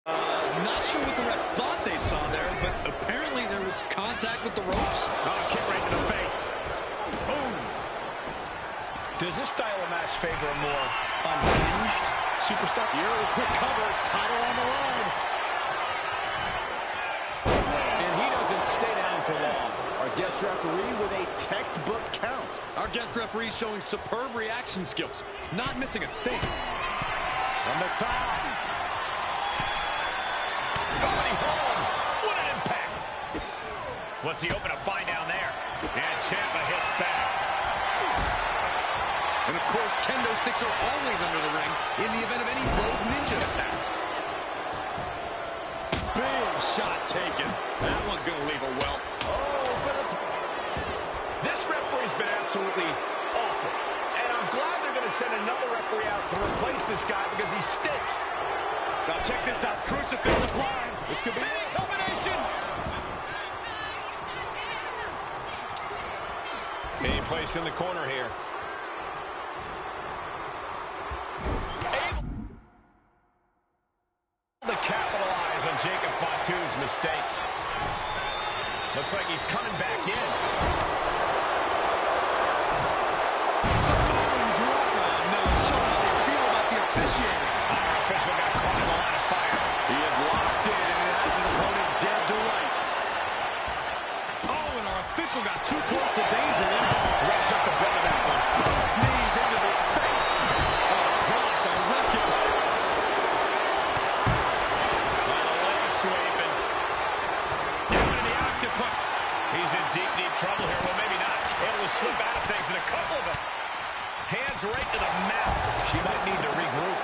Not sure what the ref thought they saw there, but apparently there was contact with the ropes. Oh, kick right to the face. Boom. Does this style of match favor a more unhinged superstar? Here, a quick cover, title on the line. And he doesn't stay down for long. Our guest referee with a textbook count. Our guest referee showing superb reaction skills, not missing a thing. From the top. Nobody home. What an impact. What's he open to find down there? And Ciampa hits back. And of course, kendo sticks are always under the ring in the event of any rogue ninja attacks. Big shot taken. That one's going to leave a welt. Oh, for the this referee's been absolutely awful. And I'm glad they're going to send another referee out to replace this guy because he stinks. Now check this out. Crucifix applied. This could be a combination. Being placed in the corner here. Able to capitalize on Jacob Fatu's mistake. Looks like he's coming back in. Someone drop on. No, show how they feel about the officiating. Our official got caught in the line of fire. He is locked in and has his opponent dead to rights. Oh, and our official got too close to danger. Right up the front of that one. Knees into the face. Oh, gosh, I wrecked it. On the leg sweeping. Down in the octopus. He's in deep, deep trouble here. Well, maybe not. Able to slip out of things, and a couple of them. Hands right to the mouth. She might need to regroup.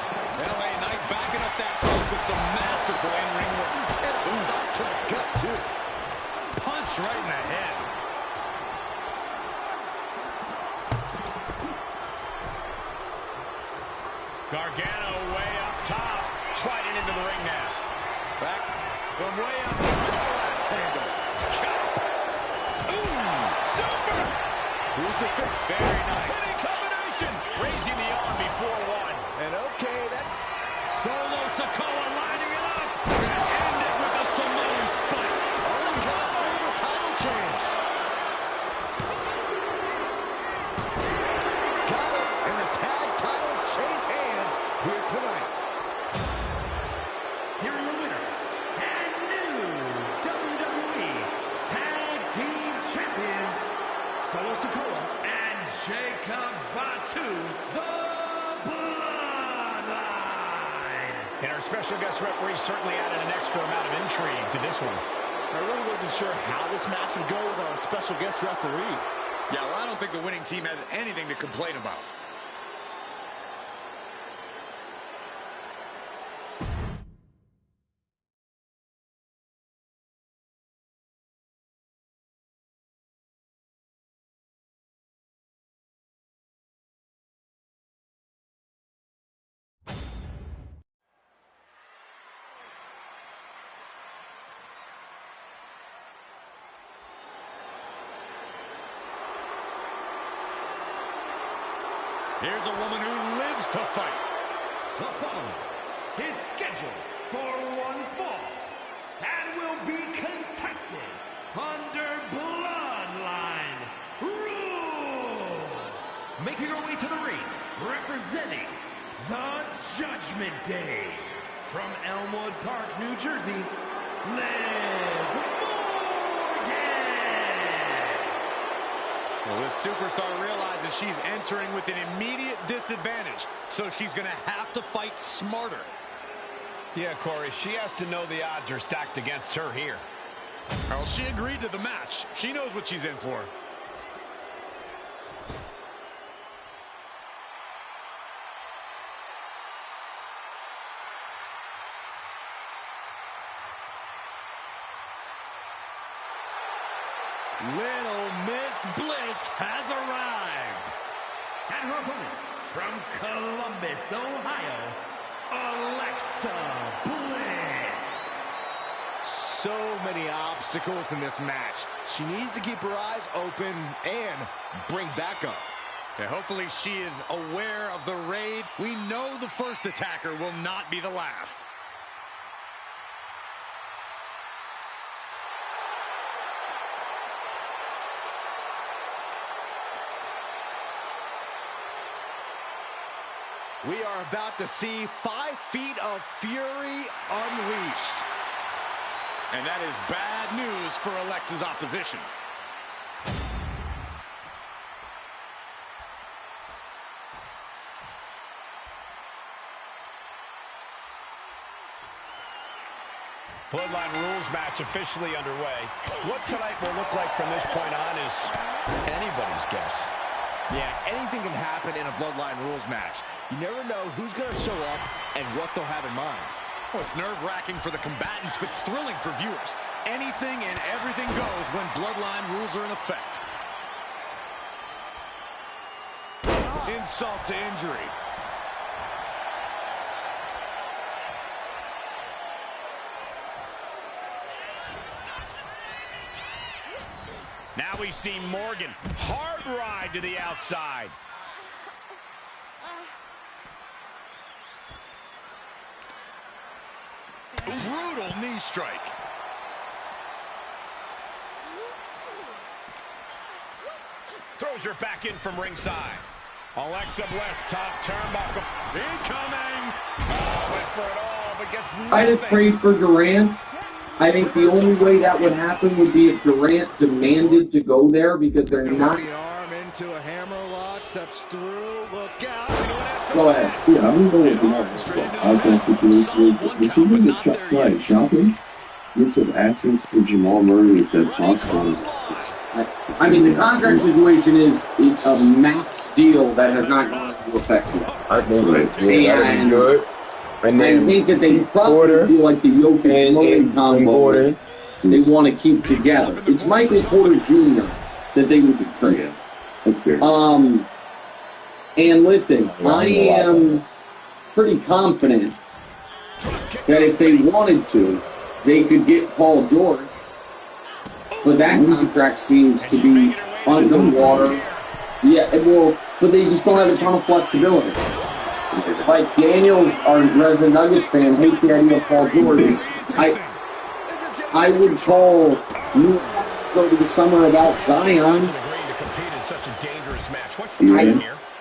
LA Knight backing up that talk with some masterful in-ring work. And a stop to the gut, too. Punch right in the head. Gargano way up top. Sliding into the ring now. Back from way up. Double axe handle. Chop. Ooh. Super. Crucifix. Very nice. Hitting combination. Raising the arm before one. And okay, that Solo Sikoa lining it up. And end it with a Samoan spike. all we got for the title change. Got it. And the tag titles change hands here tonight. Here are your winners and new And our special guest referee certainly added an extra amount of intrigue to this one. I really wasn't sure how this match would go with our special guest referee. Yeah, well, I don't think the winning team has anything to complain about. Here's a woman who lives to fight. The following is scheduled for one fall and will be contested under Bloodline rules. Making her way to the ring, representing the Judgment Day from Elmwood Park, New Jersey, Liv. Well, this superstar realizes she's entering with an immediate disadvantage, so she's going to have to fight smarter. Yeah, Corey, she has to know the odds are stacked against her here. Well, she agreed to the match. She knows what she's in for. Little Miss Bliss has arrived. And her opponent from Columbus, Ohio, Alexa Bliss. So many obstacles in this match. She needs to keep her eyes open and bring backup. Yeah, hopefully she is aware of the raid. We know the first attacker will not be the last. We are about to see 5 feet of fury unleashed. And that is bad news for Alexa's opposition. Bloodline rules match officially underway. What tonight will look like from this point on is anybody's guess. Yeah, anything can happen in a Bloodline rules match. You never know who's going to show up and what they'll have in mind. Oh, it's nerve-wracking for the combatants, but thrilling for viewers. Anything and everything goes when Bloodline rules are in effect. Insult to injury. Now we see Morgan. Hard ride to the outside. Brutal knee strike. Throws her back in from ringside. Alexa Bliss, top turnbuckle. Incoming. Oh, went for it all, but gets nothing. I'd trade for Durant. I think the only way that would happen would be if Durant demanded to go there because they're not. The arm into a hammerlock, steps through, look out. Go ahead. Yeah, I'm going with Durant. I've got situations if she wins the shot tonight shopping, get some assets for Jamal Murray if that's possible. I mean, the contract situation is a max deal that has not gone into effect yet. I think that would be good. And I think that they probably feel like the Jokic combo they want to keep together. It's Michael Porter Jr. that they would trade. That's fair. And listen, I am pretty confident that if they wanted to, they could get Paul George. But that contract seems to be underwater. Yeah, well, but they just don't have a ton of flexibility. Like Daniels, our resident Nuggets fan, hates the idea of Paul George. I would call New over the summer about Zion.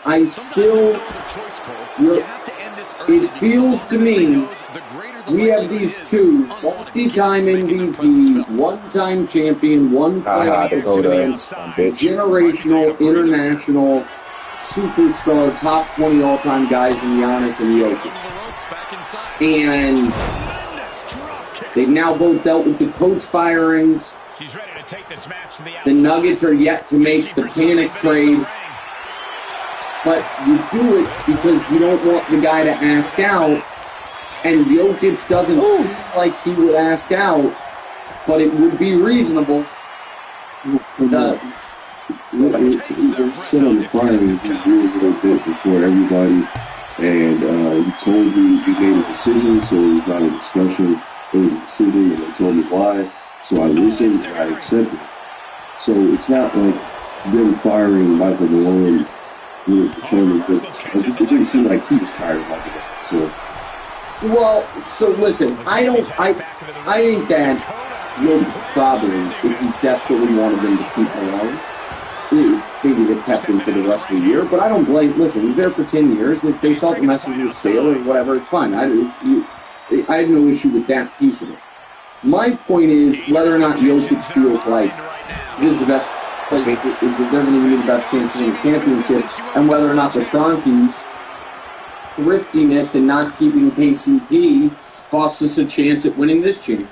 I still, it feels to me, we have these two multi-time MVP, one-time champion, one-time experience, generational, international, superstar, top 20 all-time guys in Giannis and Jokic. And they've now both dealt with the coach firings. The Nuggets are yet to make the panic trade. But you do it because you don't want the guy to ask out. And Jokic doesn't seem like he would ask out. But it would be reasonable. He said on the fire, he really, really good before everybody. And he told me he made a decision, so it was not a discussion. It was a decision, and they told me why. So I listened and I accepted. So it's not like them firing Michael Malone really determined business. It didn't seem like he was tired of Michael Malone. So. Well, so listen, I think that Jokic's problem, if he desperately wanted them to keep Malone, maybe they kept him for the rest of the year, but I don't blame, listen, he was there for 10 years, if they felt the message was stale or whatever, it's fine. I have no issue with that piece of it. My point is whether or not Jokic feels like this is the best place, they're going to give me the best chance to win the championship, and whether or not the Donkeys' thriftiness and not keeping KCP cost us a chance at winning this championship.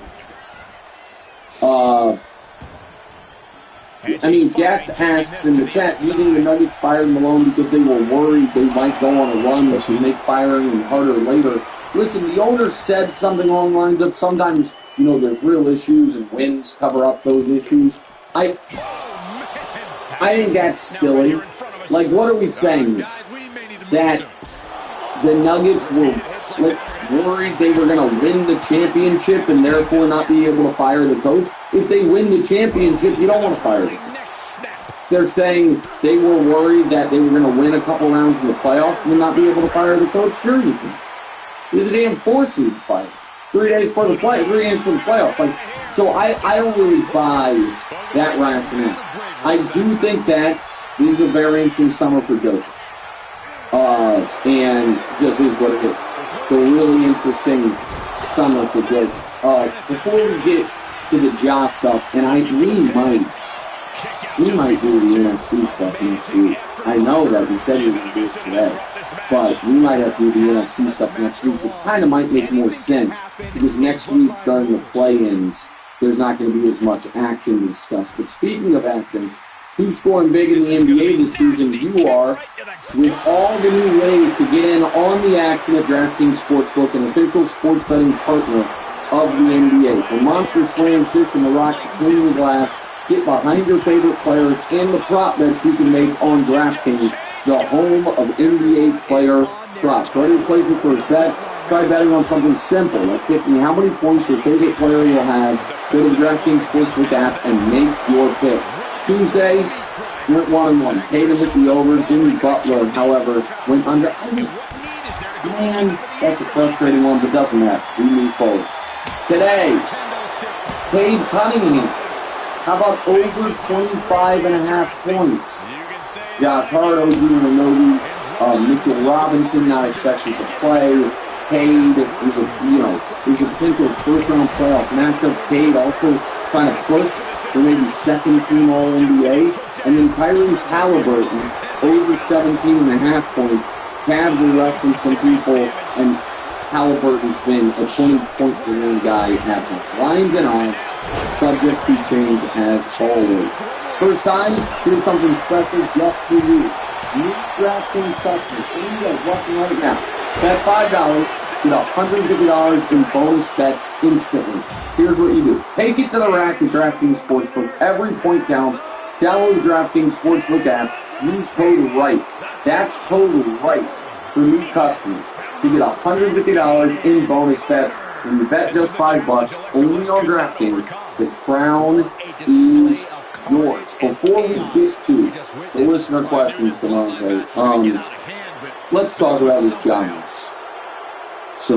I mean, Gaff asks in the chat, do you think the Nuggets fired Malone because they were worried they might go on a run that would make firing harder later? Listen, the owner said something along the lines of sometimes, there's real issues and wins cover up those issues. I think that's silly. Like, what are we saying? That the Nuggets were worried they were going to win the championship and therefore not be able to fire the coach? If they win the championship, you don't want to fire them. They're saying they were worried that they were going to win a couple rounds in the playoffs and then not be able to fire the coach. Sure you can. You're the damn 4-seed fight. 3 days for the play, 3 games for the playoffs. So I don't really buy that rationale. I do think that this is a very interesting summer for Jokic. And just is what it is. It's a really interesting summer for Jokic. Before we get to the Ja stuff, and we might do the NFC stuff next week. I know that we said we were going to do it today, but we might have to do the NFC stuff next week, which kind of might make more sense, because next week during the play-ins, there's not going to be as much action to discuss. But speaking of action, who's scoring big in the NBA this season? You are, with all the new ways to get in on the action at DraftKings Sportsbook, an official sports betting partner of the NBA. From Monster Slam, Fish in the Rock to Clean the Glass, get behind your favorite players and the prop bets you can make on DraftKings, the home of NBA player props. Ready to place your first bet? Try betting on something simple, like picking how many points your favorite player will have. Go to the DraftKings Sportsbook app and make your pick. Tuesday, you're at 1-1. Tatum hit the over. Jimmy Butler, however, went under. Man, that's a frustrating one, but doesn't matter. We move forward. Today, Cade Cunningham. How about over 25.5 points? Josh Hart, OG Anunoby, Mitchell Robinson not expected to play. Cade is a potential first-round playoff matchup. Cade also trying to push for maybe second-team All-NBA. And then Tyrese Halliburton, over 17.5 points. Cavs are resting some people, and Halliburton's been a 20-point-per-game guy at the lines and odds, subject to change as always. First time, here's something special just for you. New DraftKings customers, and you guys watching right now. Bet $5, get $150 in bonus bets instantly. Here's what you do. Take it to the rack with DraftKings Sportsbook. Every point counts. Download the DraftKings Sportsbook app. Use code RIGHT. That's code RIGHT for new customers to get $150 in bonus bets. When you bet just $5, only on DraftKings, the crown is yours. Before we get to the listener questions, Devontae, let's talk about this John. So,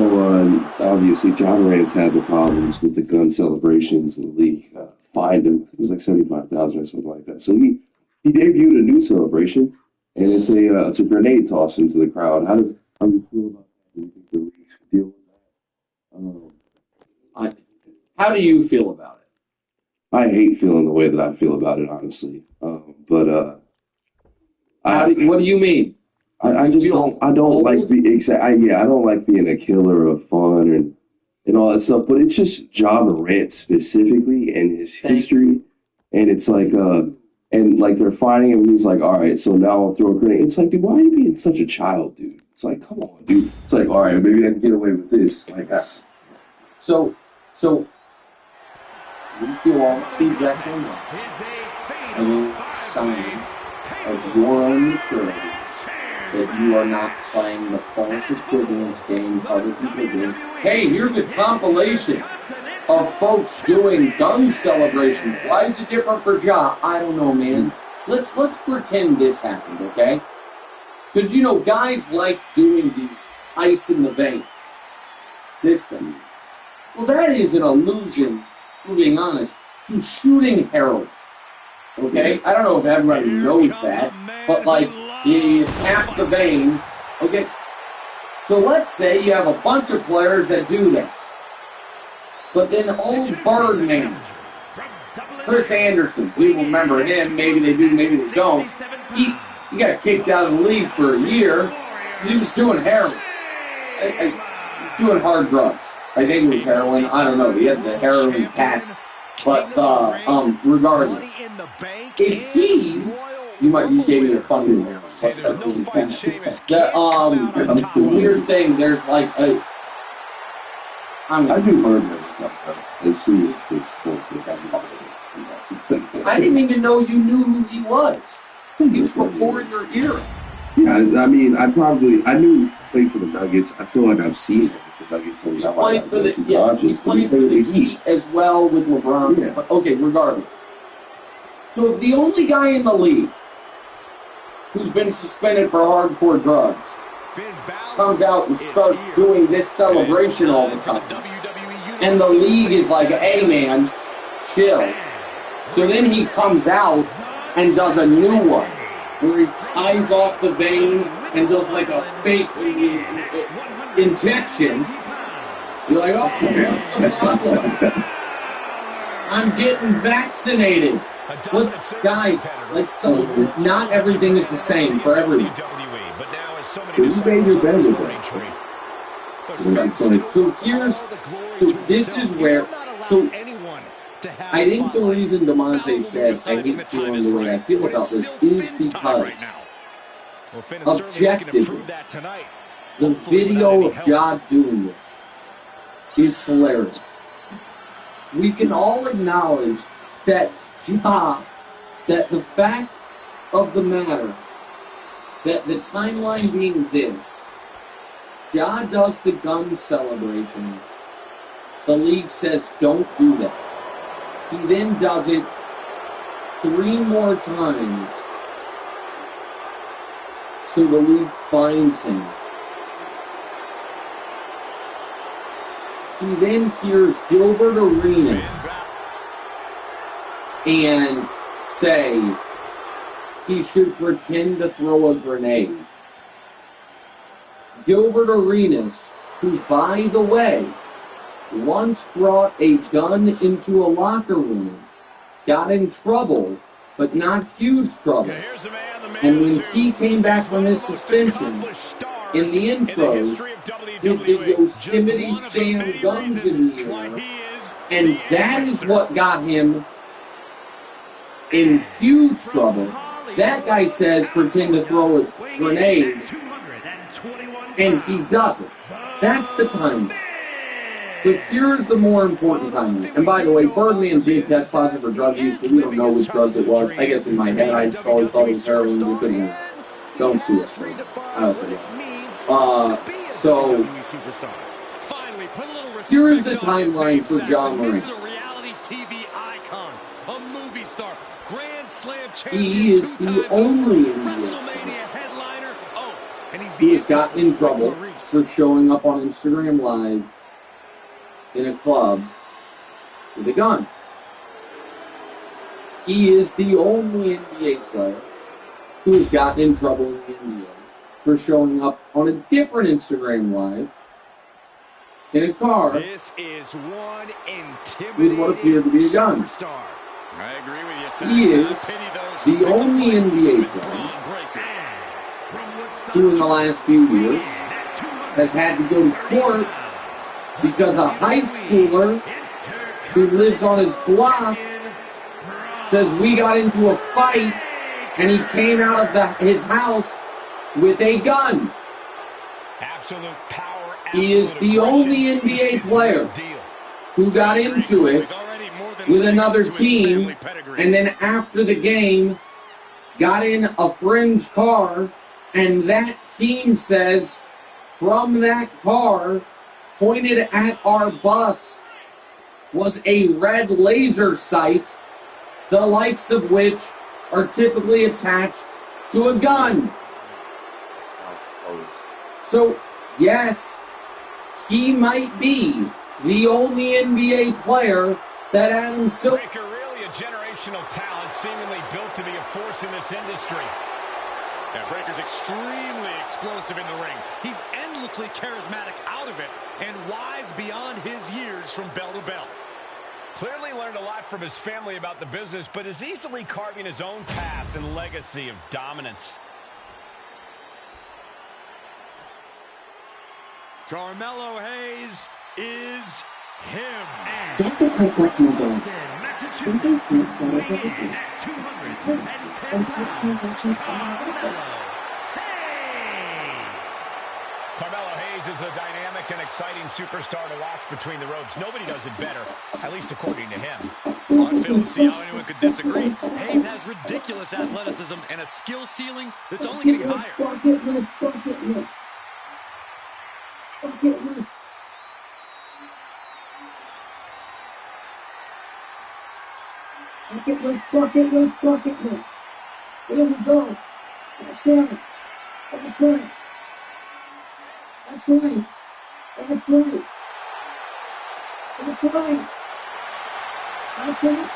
obviously, John Morant's had the problems with the gun celebrations in the league. Fined him. It was like $75,000 or something like that. So he debuted a new celebration, and it's a grenade toss into the crowd. How do you feel about that? Do you think the league should deal with that? How do you feel about it? I hate feeling the way that I feel about it, honestly. What do you mean? I just don't. I don't like I don't like being a killer of fun and all that stuff. But it's just Ja Morant specifically and his history, and it's like and like they're fighting him. And he's like, all right, so now I'll throw a grenade. It's like, dude, why are you being such a child, dude? It's like, come on, dude. It's like, all right, maybe I can get away with this. Like, so you feel all Steve Jackson sign of your own maturity that you are not playing the false equivalence game other people do. Hey, here's a compilation of folks doing gun celebrations. Why is it different for Ja? I don't know, man. Let's pretend this happened, okay? Because, you know, guys like doing the ice in the vein. This thing. Well, that is an allusion, if we're being honest, to shooting heroin. Okay? I don't know if everybody knows that, but, like, you tap the vein. Okay? So let's say you have a bunch of players that do that. But then old Birdman, Chris Anderson, we remember him, maybe they do, maybe they don't. He got kicked out of the league for a year because he was doing heroin. Doing hard drugs. I think it was heroin. I don't know. He had the heroin tats. But regardless, if you gave me a funny one. The weird thing, there's like a. I do Birdman stuff as soon as this sport. I didn't even know you knew who he was. He was before your era. Yeah, I mean, I knew he played for the Nuggets. I feel like I've seen him with the Nuggets. He played for the Heat as well with LeBron. Yeah. But okay, regardless. So the only guy in the league who's been suspended for hardcore drugs comes out and starts doing this celebration all the time, and the league is like, hey man, chill. So then he comes out and does a new one where he ties off the vein and does like a fake injection. You're like, oh, what's the problem? I'm getting vaccinated. Guys, not everything is the same for everyone. You made your bed with this is where, I think the reason DeMonte said, I hate feeling the way I feel about this is because, objectively, the video of Ja doing this is hilarious. We can all acknowledge that that the fact of the matter, that the timeline being this, Ja does the gun celebration. The league says, don't do that. He then does it 3 more times. So the league finds him. He then hears Gilbert Arenas and say he should pretend to throw a grenade. Gilbert Arenas, who, by the way, once brought a gun into a locker room, got in trouble, but not huge trouble. And when he came back from his suspension, in the intros, did the Yosemite Sam guns in the air, and that is what got him in huge trouble. That guy says pretend to throw a grenade, and he doesn't. That's the timing. But here's the more important timing. And by the way, Birdman did test positive for drug use, but we don't know which drugs it was. I guess in my head, I just always thought it was heroin because don't sue us. I don't say that. So, here is the timeline for Ja Morant. He is the only NBA who has gotten in trouble for showing up on Instagram Live in a club with a gun. He is the only NBA player who has gotten in trouble in the NBA for showing up on a different Instagram Live in a car with what appeared to be a gun. I agree with you. He is the only NBA player who in the last few years has had to go to court because a high schooler who lives on his block says we got into a fight and he came out of his house with a gun. Absolute power. He is the only NBA player who got into it with another team and then after the game got in a fringe car, and that team says from that car pointed at our bus was a red laser sight, the likes of which are typically attached to a gun. So, yes, he might be the only NBA player that Adam Silver... Breaker, really a generational talent, seemingly built to be a force in this industry. Yeah, Breaker's extremely explosive in the ring. He's endlessly charismatic out of it and wise beyond his years from bell to bell. Clearly learned a lot from his family about the business, but is easily carving his own path and legacy of dominance. Carmelo Hayes is him. Dr. Quick West Mobile. Simply send photos of receipts. And switch transactions Carmelo Hayes is a dynamic and exciting superstar to watch between the ropes. Nobody does it better, at least according to him. Well, I fail to see how anyone could disagree. Hayes has ridiculous athleticism and a skill ceiling that's only getting higher. Bucket list. There we go. That's right. That's right. That's right. That's right. That's right. That's right.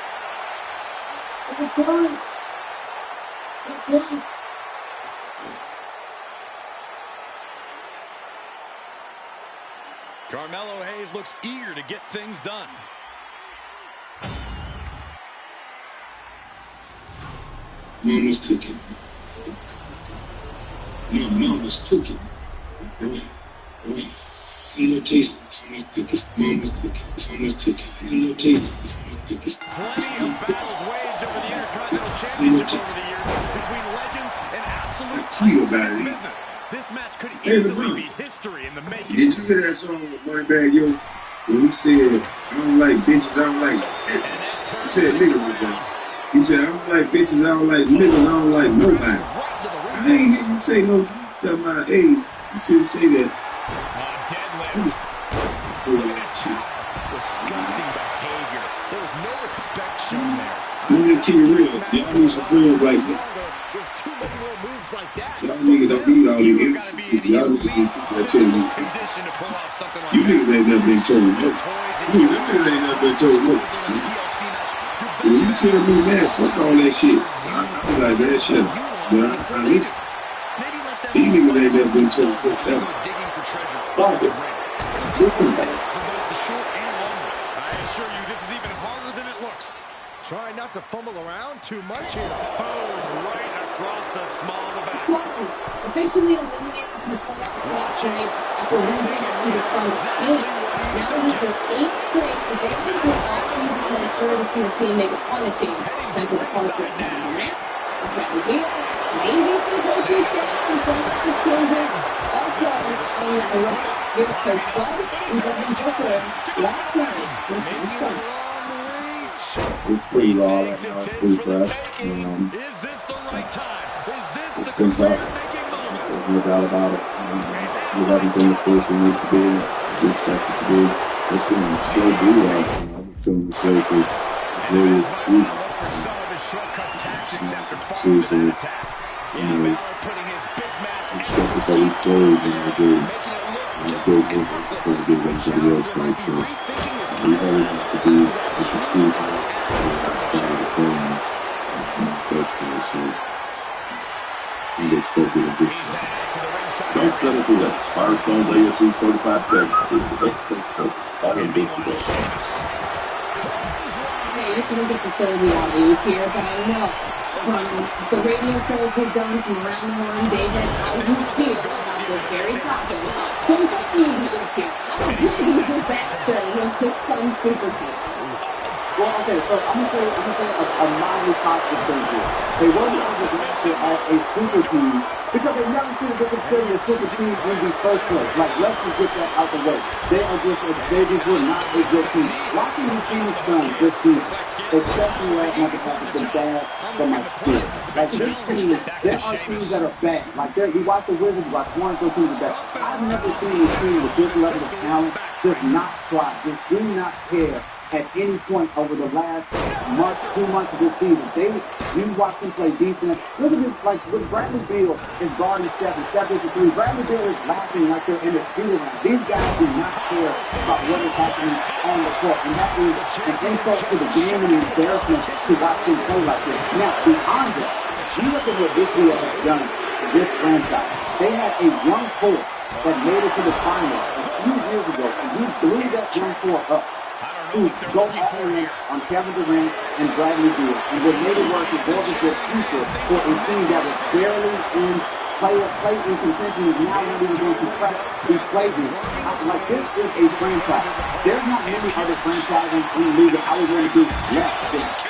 That's right. That's right. Carmelo Hayes looks eager to get things done. Mama's cooking. Mama's cooking. No taste. Mama's cooking. Mama's cooking. Mama's cooking. No taste. Mama's cooking. Plenty of battles waged over the Intercontinental Championship over the years between legends and absolute titans in this business. This match could easily be history in the making. Did you hear that song with Moneybag Yo? When he said, I don't like bitches, I don't like niggas. He said niggas like that. He said, I don't like bitches, I don't like niggas, I don't like nobody. I ain't hear you say no truth. Tell my hey, you shouldn't say that. Disgusting behavior. There was no respect shown there. I'm gonna keep it real. Y'all need some friends like that. Y'all niggas don't need all these interviews. Y'all need people that tell you. You niggas ain't never been told no. You niggas ain't never been told no. When you tell me that, fuck all that shit. I'm like, that shit. But I listen. These niggas ain't never been told no. Stop it. Listen back. I assure you, this is even harder than it looks. Try not to fumble around too much here. Boom, right across the small of the back. Suns officially eliminated from the playoffs last night after losing to the Suns Phoenix. Now these are 8 straight, and they can take off season and ensure to see the team make a ton of change. Potential departure of Kevin Durant, Bradley Beal, maybe some coaching staff from front office changes. Also, on the right, with Coach Bud and Devin Booker last night with the Suns. It's pretty raw right now. It's pretty fresh. It's been tough. There's no doubt about it. We haven't been as close as we need to be. We expect it to be. It's going to so be that. I've been feeling this way for majority of the season. Seriously, it's stuff that's always played and I do. And I go for it before I get everybody else right. So we always have to do is just squeeze it. So that's the way to play in the first place. So I think it's supposed to be a good stuff. Don't settle for less. Firestone's ASC certified text is the next step service. All in big today. Hey, it's a little bit before the alley here, but I know the radio shows we've done from around the horn, David, how you feel about this very topic. So I'm going to be here. How big is this backstory when it comes super team? Well, okay, so I'm gonna say a mildly positive thing here. They weren't able to register as a super team because they never should have been considered a super team in the first place. Like, let's just get that out the way. They just were not a good team. Watching the Phoenix Suns this season, especially last month, has been bad for my spirit. Like, this team, there are teams that are bad. Like, you watch the Wizards, watch one or two teams that are bad. I've never seen a team with this level of talent just not try, just do not care at any point over the last month, 2 months of this season. You watch them play defense. Look at this, like, with Bradley Beal is guarding Steph, and Steph is the three. Bradley Beal is laughing like they're in the shooting line. These guys do not care about what is happening on the court, and that is an insult to the game and an embarrassment to watch them play like this. Now, beyond that, you look at what this year has done to this franchise. They had a young core that made it to the final a few years ago, and you blew that young core up to go all in on Kevin Durant and Bradley Beal. And what made it work is there was their future for a team that was barely in play in contention is now not even going to be played in. Like, this is a franchise. There's not many other franchises in the league that I was going to do less.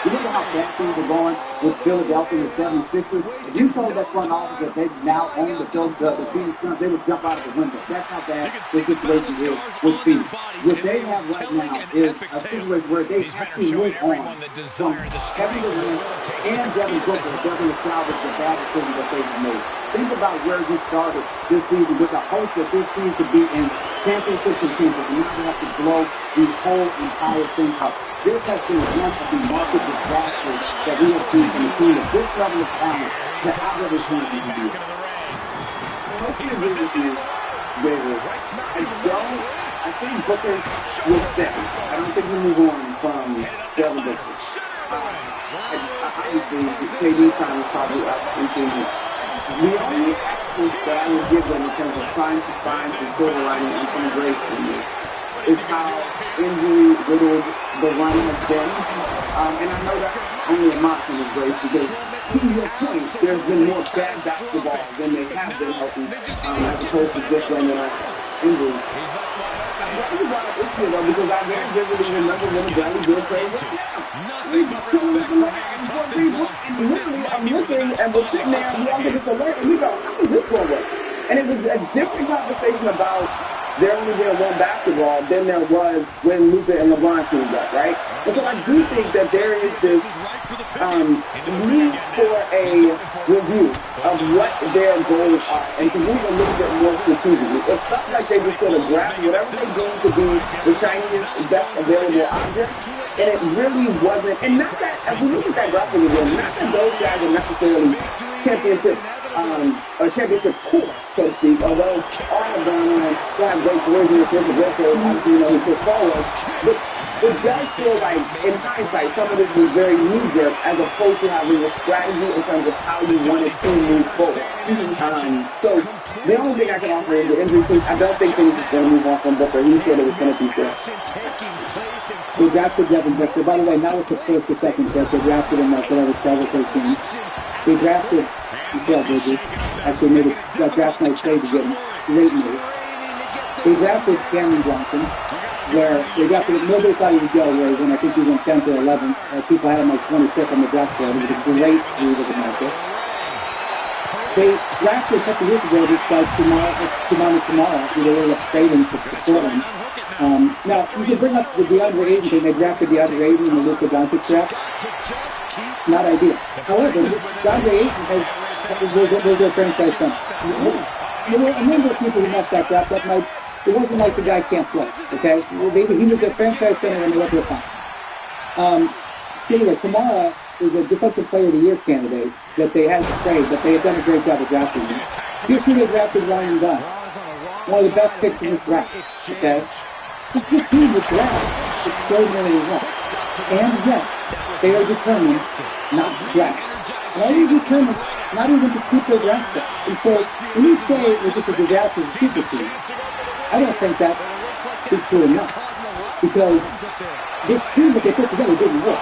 You look at how bad things are going with Philadelphia and the 76ers. If you told that front office that they now own the Phoenix Suns, they would jump out of the window. That's how bad the situation is with Phoenix. What they have right now is a situation where they have to move on from Kevin Durant and Devin Booker if they're going to salvage the bad decisions that they've made. Think about where we started this season with the hope that this team could be in championship contention, and now they have to blow the whole entire thing up. This has been one of the market disasters that we have seen from a team of this level of talent that I've ever seen in the year. Mostly agree with you, David. I think Booker will stay. I don't think we move on from Devin Booker. Obviously, this KD's time is probably up in season. The only excuse that I would give them in terms of trying to find some silver lining and some grace in this is how injury-riddled the run has been. And I know that's only a marking of grace because, to your point, there's been more bad basketball than they have been healthy, as opposed to just running out injuries. This is an issue, though, because I very vividly remember when the Bradley Beal trade was literally, I'm looking and we're sitting there and we all get this alert and we go, how is this going to work? And it was a different conversation about there only being one basketball than there was when Luka and LeBron teamed up, right? And so I do think that there is this need for a review of what their goals are and to move a little bit more strategically. It felt like they just sort of grabbed whatever they deemed to be the shiniest, best available object, and it really wasn't. And not that, as we look at that graphic again, not that those guys are necessarily championship or championship core, so to speak, although all of them still have great careers in the championship record, obviously, you know, who puts forward. But it does feel like, in hindsight, some of this was very knee-jerk as opposed to having a strategy in terms of how you wanted to move forward. So the only thing I can offer is the injury piece. I don't think things are going to move on from Booker. He said it was centerpiece there. They drafted Devin Booker. By the way, now it's the first or second pick. They drafted him at whatever, 12 or 13. They drafted Michael Bridges. Actually made a draft night trade to get him. Great move. They drafted Cameron Johnson, where they drafted him. Nobody thought he would go where he went. I think he went 10th or 11th. People had him like 25th on the draft board. It was a great move of the market. They drafted a couple years ago this guy, Tomorrow, who they were trading for Portland. Now, you can bring up the DeAndre Ayton thing. They drafted DeAndre Ayton in the Luka Doncic draft. Not ideal. However, DeAndre Ayton was their franchise center. There were a number of people who messed that draft up. It wasn't like the guy can't play, okay? He was their franchise center when they went to the final. Anyway, Kamara is a Defensive Player of the Year candidate that they had to trade, but they had done a great job of drafting him. Here's who they drafted: Ryan Dunn, one of the best picks in this draft, okay? This is a team that drafts extraordinarily well. And yet, they are determined not to draft. Why are you determined not even to keep their draft picks? And so, when you say that this is a disastrous super team, I don't think that is true enough. Because this team that they put together didn't work.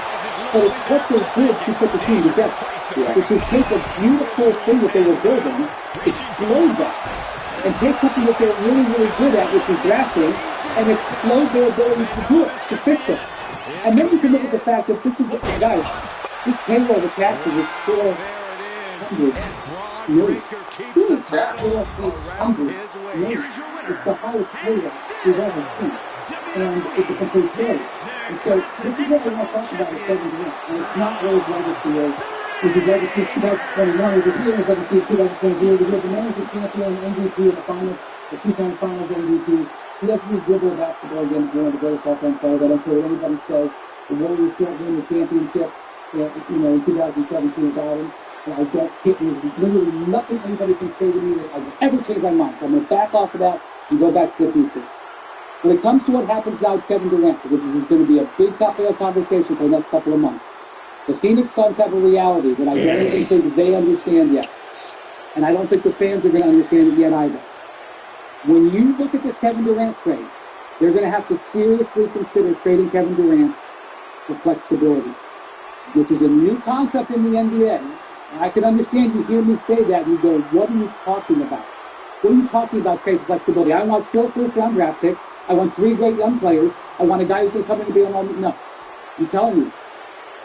but it's what they did to put the team together, which is take a beautiful thing that they were building, explode that, and take something that they're really, really good at, which is drafting, and explode their ability to do it, to fix it. And then you can look at the fact that this is, guys, this payroll of the Captain is $400 million. $400 million. It's the highest payroll we've ever seen. And it's a complete failure. And so this is what we want to talk about with Kevin Durant. And it's not what his legacy is. Is his legacy 2021 over here, his legacy 2022 over here. The man is a champion, MVP in the finals, a two-time finals MVP. He doesn't need dribble basketball again, one of the greatest all-time players. I don't care what anybody says. The Warriors can't win the championship, in 2017 without him. And I don't care. There's literally nothing anybody can say to me that I've ever changed my mind. I'm going to back off of that and go back to the future. When it comes to what happens now with Kevin Durant, which is going to be a big topic of conversation for the next couple of months, the Phoenix Suns have a reality that I don't even think they understand yet. And I don't think the fans are going to understand it yet either. When you look at this Kevin Durant trade, they're going to have to seriously consider trading Kevin Durant for flexibility. This is a new concept in the NBA. And I can understand you hear me say that and you go, what are you talking about? What are you talking about trade flexibility? I want 4 first-round draft picks. I want 3 great young players. I want a guy who's going to come in and be on all. No. I'm telling you,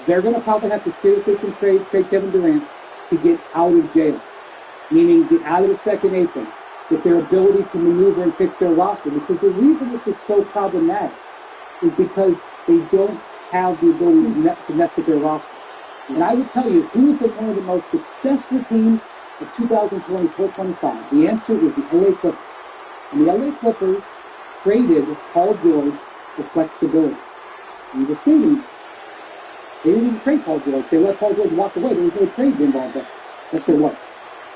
they're going to probably have to seriously trade Kevin Durant to get out of jail, meaning get out of the second apron, with their ability to maneuver and fix their roster. Because the reason this is so problematic is because they don't have the ability to mess with their roster. And I would tell you, who's been one of the most successful teams of 2024-25? The answer is the LA Clippers. And the LA Clippers traded Paul George for flexibility. You were seeing, they didn't even trade Paul George. They let Paul George walk away. There was no trade involved there. Yes, there was.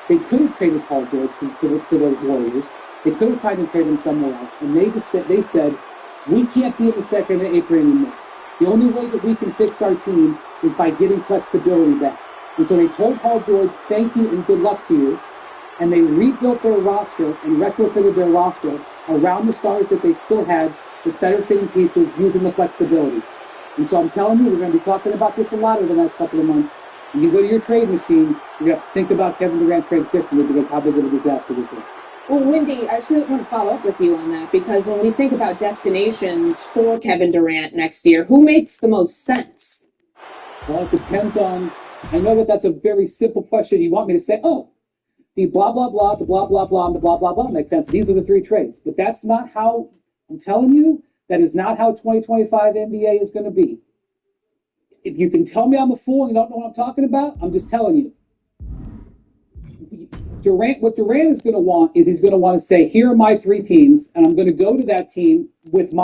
They could have traded Paul George to the Warriors. They could have tried to trade him somewhere else. And they said, we can't be in the second apron anymore. The only way that we can fix our team is by getting flexibility back. And so they told Paul George, thank you and good luck to you. And they rebuilt their roster and retrofitted their roster around the stars that they still had with better fitting pieces using the flexibility. And so I'm telling you, we're going to be talking about this a lot over the next couple of months. When you go to your trade machine, you have to think about Kevin Durant trades differently because how big of a disaster this is. Well, Wendy, I actually want to follow up with you on that because when we think about destinations for Kevin Durant next year, who makes the most sense? Well, it depends on, I know that that's a very simple question. You want me to say, oh, the blah, blah, blah, the blah, blah, blah, and the blah, blah, blah makes sense. These are the 3 trades. But that's not how, I'm telling you, that is not how 2025 NBA is going to be. If you can tell me I'm a fool and you don't know what I'm talking about, I'm just telling you. What Durant is going to want is he's going to want to say, here are my 3 teams, and I'm going to go to that team with my